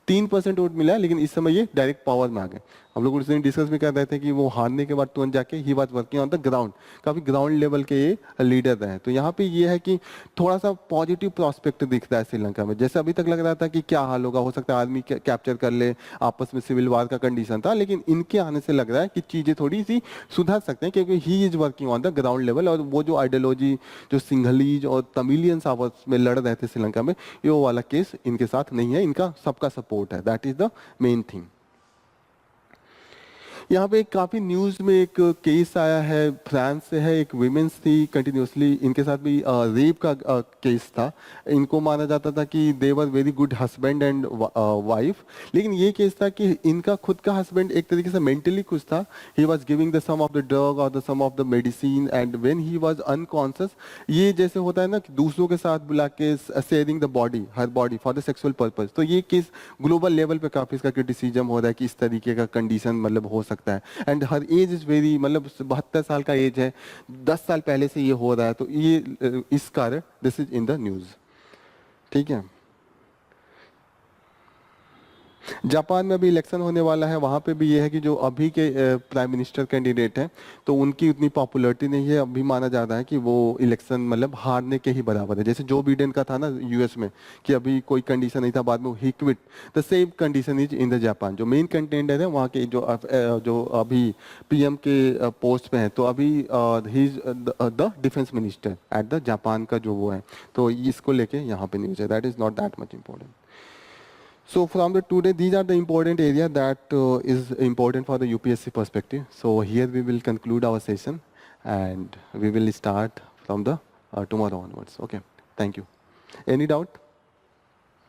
3% वोट मिला है, लेकिन इस समय ये डायरेक्ट पावर में आ गए। हम लोग उस दिन डिस्कस भी कर रहे थे कि वो हारने के बाद तुरंत जाके ही बात वर्किंग ऑन द ग्राउंड, काफी ग्राउंड लेवल के ये लीडर रहे। तो यहाँ पे ये है कि थोड़ा सा पॉजिटिव प्रोस्पेक्ट दिखता है श्रीलंका में। जैसे अभी तक लग रहा था कि क्या हाल होगा, हो सकता है आर्मी कैप्चर कर ले, आपस में सिविल वार का कंडीशन था, लेकिन इनके आने से लग रहा है कि चीजें थोड़ी सी सुधर सकते हैं, क्योंकि he is working on the ground level. और वो जो आइडियोलॉजी जो सिंघलीज और तमिलियंस आपस में लड़ रहे थे श्रीलंका में, ये वो वाला केस इनके साथ नहीं है, इनका सबका सपोर्ट है। That is the main thing. यहाँ पे काफी न्यूज में एक केस आया है, फ्रांस से है, एक विमेंस थी कंटिन्यूसली, इनके साथ भी रेप का केस था। इनको माना जाता था कि they were very good husband and wife, लेकिन ये केस था कि इनका खुद का हस्बैंड एक तरीके से मेंटली कुछ था। ही was giving the some of the drug और the some of the medicine and when he was unconscious, ये जैसे होता है ना कि दूसरों के साथ बुला के sharing the body, her body for the sexual purpose. तो ये केस ग्लोबल लेवल पे काफी इसका क्रिटिसिज्म हो रहा है कि इस तरीके का कंडीशन मतलब हो सकता है। And her age is very, मतलब 72 साल का एज है, 10 साल पहले से ये हो रहा है, तो ये इस कारण this is in the news. ठीक है। जापान में अभी इलेक्शन होने वाला है, वहाँ पे भी ये है कि जो अभी के प्राइम मिनिस्टर कैंडिडेट हैं तो उनकी उतनी पॉपुलैरिटी नहीं है। अभी माना जा रहा है कि वो इलेक्शन मतलब हारने के ही बराबर है, जैसे जो बिडेन का था ना यूएस में कि अभी कोई कंडीशन नहीं था, बाद में ही quit. The same condition is in the Japan. जो मेन कंटेंडर है वहाँ के जो अभी पीएम के पोस्ट पे हैं, तो अभी he is the defence minister at the Japan का जो वो है, तो इसको लेके यहाँ पे न्यूज है। That is not that much important. So from the today, these are the important area that is important for the UPSC perspective. So here we will conclude our session, and we will start from the tomorrow onwards. Okay. Thank you. Any doubt?